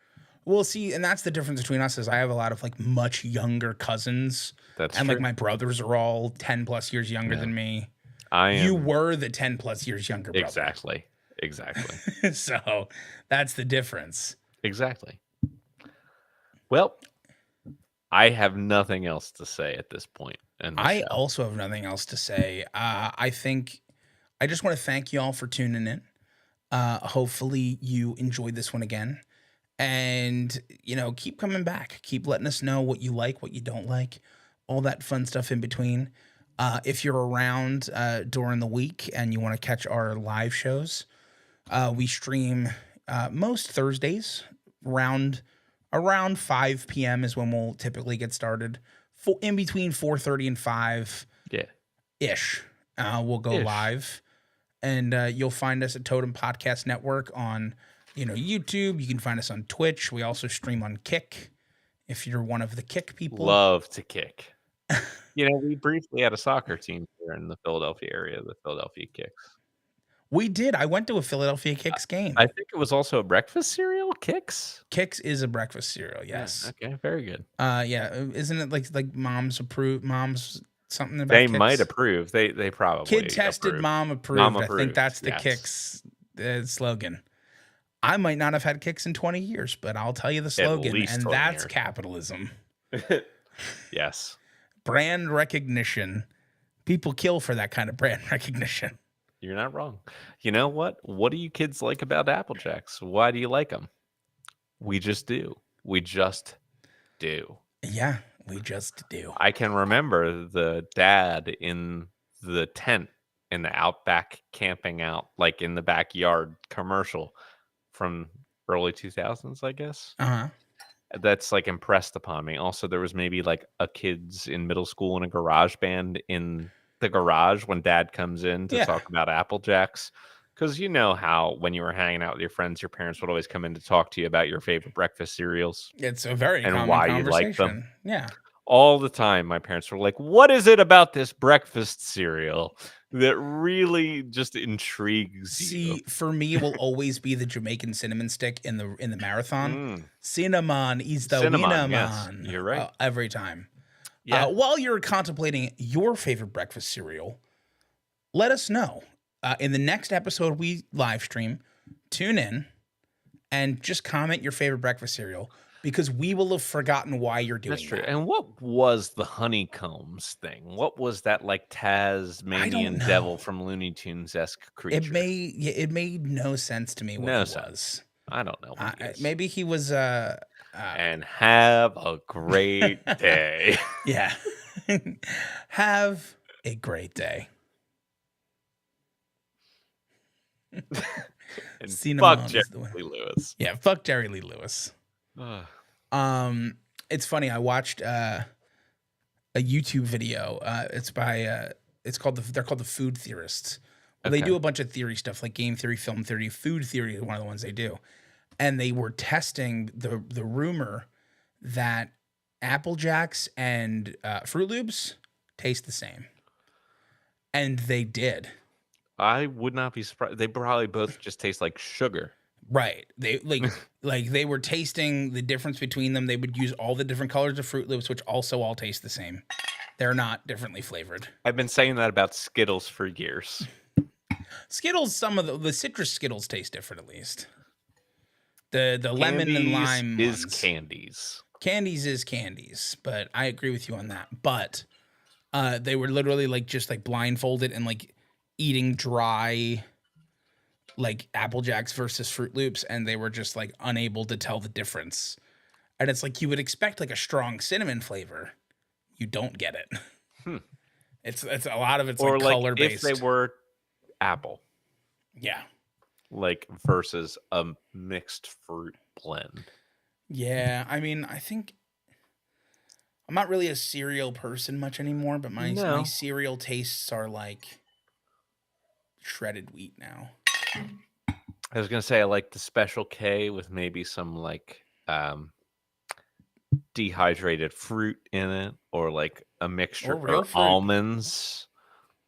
Well, see, and that's the difference between us is I have a lot of like much younger cousins. That's and true. Like my brothers are all 10 plus years younger than me. You were the 10 plus years younger brother. Exactly. So that's the difference. Exactly. Well, I have nothing else to say at this point. I also have nothing else to say. I think I just want to thank you all for tuning in. Hopefully you enjoyed this one again. And, keep coming back. Keep letting us know what you like, what you don't like, all that fun stuff in between. If you're around during the week and you want to catch our live shows, we stream most Thursdays around 5 p.m. is when we'll typically get started. In between 4:30 and 5. Yeah. Ish. We'll go live. And you'll find us at Totem Podcast Network on YouTube. You can find us on Twitch. We also stream on Kick if you're one of the Kick people. Love to kick. We briefly had a soccer team here in the Philadelphia area, the Philadelphia Kicks. We did. I went to a Philadelphia Kicks game. I think it was also a breakfast cereal, Kicks? Kicks is a breakfast cereal, yes. Yeah, okay, very good. Yeah, isn't it like mom's something about They Kicks? might approve. They probably Kid tested, approve. mom approved. Mom I approved. think that's the Kicks slogan. I might not have had Kicks in 20 years, but I'll tell you the slogan, and that's capitalism. Yes. Brand recognition. People kill for that kind of brand recognition. You're not wrong. You know what? What do you kids like about Apple Jacks? Why do you like them? We just do. We just do. Yeah, we just do. I can remember the dad in the tent in the Outback camping out, like in the backyard commercial from early 2000s, I guess. Uh-huh. That's like impressed upon me. Also, there was maybe like a kids in middle school in a garage band in the garage when dad comes in to talk about Apple Jacks. Because you know how when you were hanging out with your friends, your parents would always come in to talk to you about your favorite breakfast cereals. It's a very and common why conversation. You like them. Yeah. All the time, my parents were like, "What is it about this breakfast cereal?" that really just intrigues you. See, for me, it will always be the Jamaican cinnamon stick in the marathon. Mm, Cinnamon is the winner, cinnamon, yes, man. you're right. Every time. Yeah, While you're contemplating your favorite breakfast cereal, let us know. In the next episode we live stream, tune in and just comment your favorite breakfast cereal because we will have forgotten why you're that's doing true. that. And what was the honeycombs thing? What was that like I don't Tasmanian devil know. from Looney Tunes-esque creature? It made no sense to me what No he sense. was. I don't know what he is. Maybe he was uh And have a great day. yeah. Have a great day. And fuck Cinnamon Jerry is the one. Lee Lewis. Yeah, fuck Jerry Lee Lewis. Ugh. It's funny. I watched a YouTube video. They're called the Food Theorists. Well, they Okay. do a bunch of theory stuff like game theory, film theory, food theory is one of the ones they do. And they were testing the rumor that Apple Jacks and Fruit Loops taste the same, and they did. I would not be surprised. They probably both just taste like sugar. Right. They like they were tasting the difference between them. They would use all the different colors of Fruit Loops, which also all taste the same. They're not differently flavored. I've been saying that about Skittles for years. Skittles, some of the citrus Skittles taste different at least. The lemon and Candies lime is ones. candies. Candies is candies, but I agree with you on that. But they were literally like just like blindfolded and like eating dry like Apple Jacks versus Fruit Loops, and they were just like unable to tell the difference. And it's like you would expect like a strong cinnamon flavor. You don't get it. Hmm. It's a lot of it's Or like like color if they based. were apple, Yeah. like versus a mixed fruit blend. Yeah. I mean, I think I'm not really a cereal person much anymore, but my No. cereal tastes are like shredded wheat now. I was gonna say I like the Special K with maybe some like dehydrated fruit in it, or like a mixture, Or real or fruit. almonds,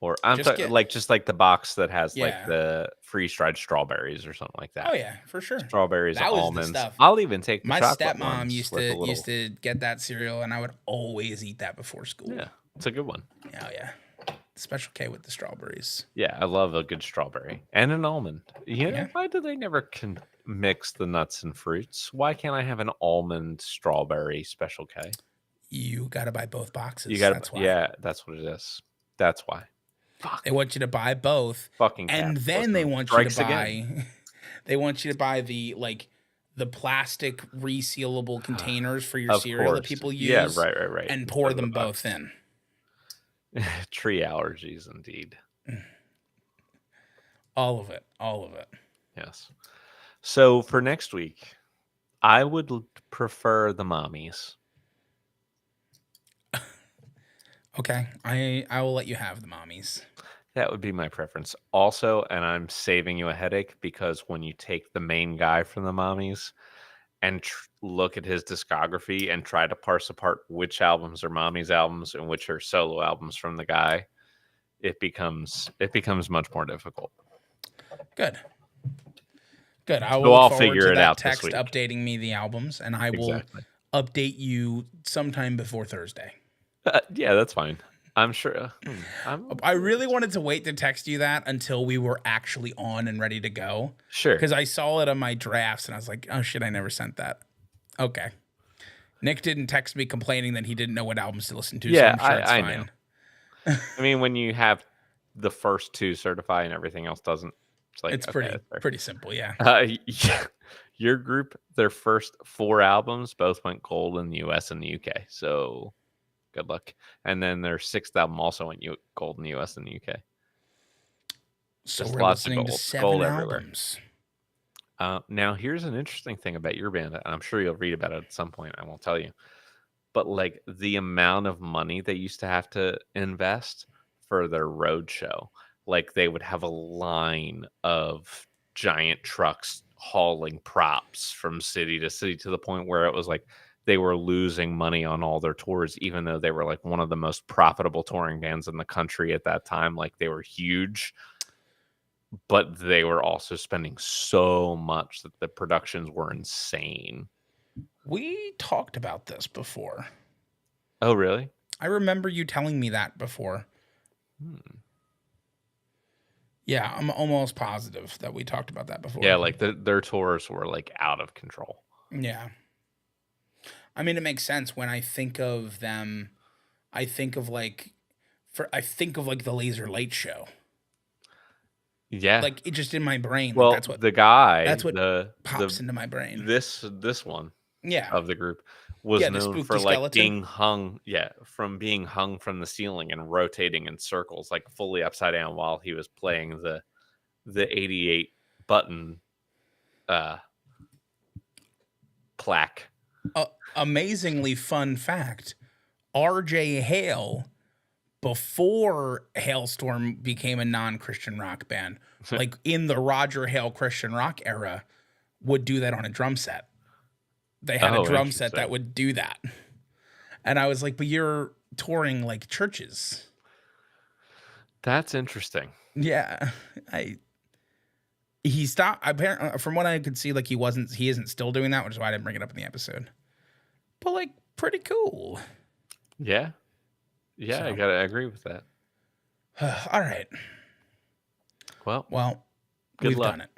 or I'm Just talking get like just like the box that has like yeah. the freeze dried strawberries or something like Oh that. yeah, for sure. Strawberries, That was the almonds. stuff. I'll even take the My chocolate stepmom ones used with a to used little. to get that cereal, and I would always eat that before school. Yeah, it's a good one. Oh yeah, Special K with the strawberries. Yeah, I love a good strawberry and an almond. You know, Yeah, why do they never mix the nuts and fruits? Why can't I have an almond strawberry Special K? you got to buy both You boxes. gotta, That's why yeah, that's what it is. That's why. they Fuck. want you to buy both, Fucking and then they capitalism want you to strikes again. buy. They want you to buy the plastic resealable containers for your Of cereal that course. people Yeah, use, right. and Instead pour of the them both box. in. Tree allergies, indeed. All of it. All of it. Yes. So for next week, I would prefer the mommies. Okay, I will let you have the mommies. That would be my preference. Also, and I'm saving you a headache because when you take the main guy from the mommies and look at his discography and try to parse apart which albums are mommies albums and which are solo albums from the guy, it becomes much more difficult. Good. Good. I will So look I'll forward figure to it that out this text week. updating me the albums, and I will Exactly. update you sometime before Thursday. Yeah, that's fine. I'm sure. I really wanted to wait to text you that until we were actually on and ready to go. Sure. Because I saw it on my drafts and I was like, oh shit, I never sent that. Okay. Nick didn't text me complaining that he didn't know what albums to listen to, so Yeah, I'm sure it's I fine. know. I mean, when you have the first two certify and everything else doesn't, it's like, It's okay, that's fair. pretty simple, yeah. Yeah, your group, their first 4 albums both went gold in the US and the UK. So good luck. And then their 6th album also went gold in the US and the UK. So Just we're lots of listening to gold. 7 Gold everywhere. albums. Now, here's an interesting thing about your band, and I'm sure you'll read about it at some point. I won't tell you. But like the amount of money they used to have to invest for their road show, like they would have a line of giant trucks hauling props from city to city to the point where it was like they were losing money on all their tours, even though they were like one of the most profitable touring bands in the country at that time. Like they were huge, but they were also spending so much that the productions were insane. We talked about this before. Oh, really? I remember you telling me that before. Hmm. Yeah, I'm almost positive that we talked about that Yeah, before. like their tours were like out of control. Yeah. I mean, it makes sense when I think of them. I think of like, I think of like the Laser Light Show. Yeah. Like it just in my brain. Like Well, the that's guy, what pops into my brain. this one Yeah. of the group was Yeah, the known spooky for like skeleton. being hung, from being hung from the ceiling and rotating in circles, like fully upside down while he was playing the 88 button uh plaque. Amazingly fun fact: R.J. Hale, before Hailstorm became a non-Christian rock band, like in the Roger Hale Christian rock era, would do that on a drum set. They had a Oh, drum set that interesting. would do that. And I was like, but you're touring like churches. That's interesting. Yeah. I he stopped apparently from what I could see, like he isn't still doing that, which is why I didn't bring it up in the episode. But like pretty cool. Yeah. Yeah, I So gotta agree with that. all right. Well, Well, good we've luck. done it.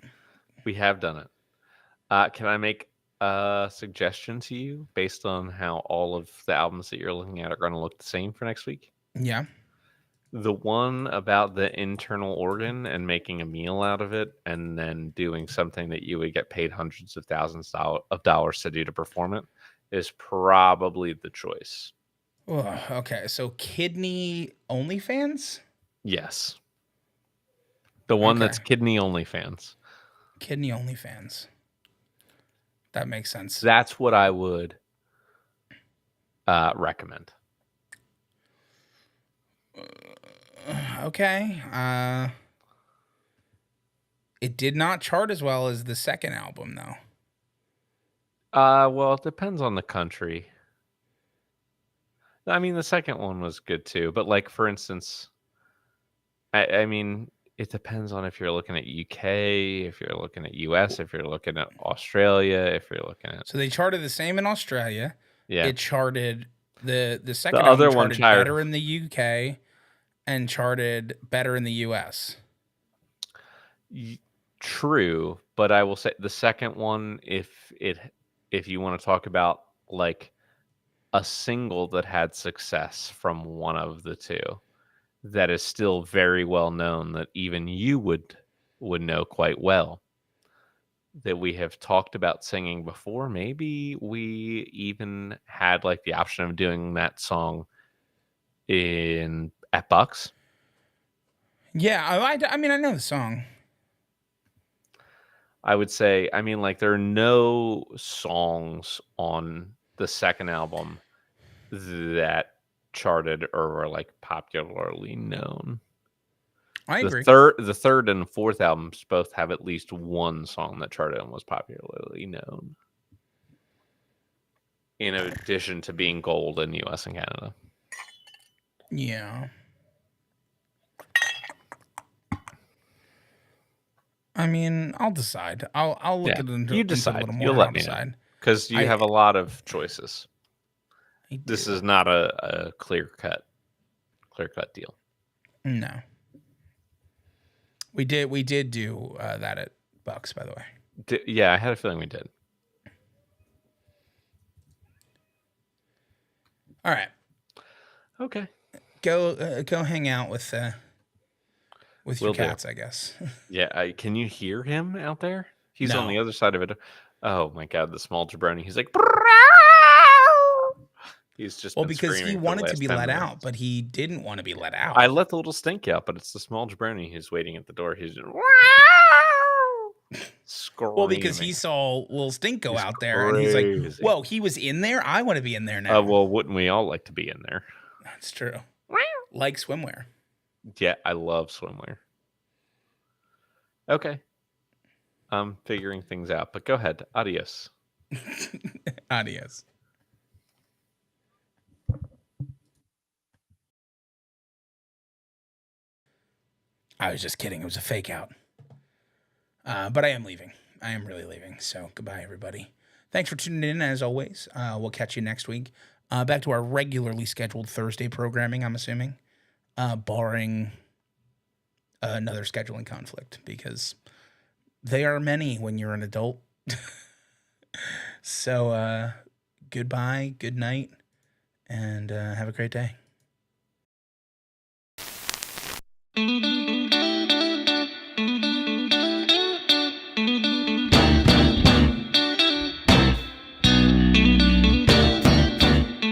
We have done it. Can I make a suggestion to you based on how all of the albums that you're looking at are going to look the same for next week? Yeah. The one about the internal organ and making a meal out of it, and then doing something that you would get paid hundreds of thousands of dollars to do to perform it, is probably the choice. Oh, okay. So kidney OnlyFans? Yes. The one Okay. that's kidney only fans. Kidney OnlyFans. That makes sense. That's what I would recommend. Okay. It did not chart as well as the second album though. Well, it depends on the country. I mean, the second one was good too, but like for instance, I mean, it depends on if you're looking at UK, if you're looking at US, if you're looking at Australia, if you're looking at So they charted the same in Australia. yeah. It charted the The second album other one charted chired better in the UK and charted better in the US. true, but I will say the second one, if you want to talk about like a single that had success from one of the two, that is still very well known, that even you would know quite well, that we have talked about singing before. Maybe we even had like the option of doing that song in at Bucks. Yeah, I mean I know the song. I would say, I mean, like there are no songs on the second album that charted or were like popularly known. I agree. The third and fourth albums both have at least one song that charted and was popularly known. In addition to being gold in US and Canada. Yeah. I mean, I'll decide. I'll look Yeah, into you it a decide. little more You'll and I'll let me know decide. because you I have a lot of choices. I This do. is not a clear cut deal. No. We did do that at Bucks, by the way. Yeah, I had a feeling we did. All right. Okay, Go hang out with your will do. cats, I guess. Yeah, can you hear him out there? He's on No. the other side of it. Oh my god, the small jabroni. He's like, he's just Well, been because he screaming for the wanted to last be 10 let out, minutes. but he didn't want to be let out. I let the little stink out, but it's the small jabroni who's waiting at the door. He's just Well, because he screaming. saw little Stink go He's out there, and he's like, crazy. "Whoa, he was in there. I want to be in there now." Well, wouldn't we all like to be in there? That's true. Like swimwear. Yeah, I love swimwear. Okay. I'm figuring things out, but go ahead. Adios. Adios. I was just kidding. It was a fake out. But I am leaving. I am really leaving. So goodbye, everybody. Thanks for tuning in, as always. We'll catch you next week. Back to our regularly scheduled Thursday programming, I'm assuming, barring another scheduling conflict, because they are many when you're an adult. So goodbye, good night, and have a great day.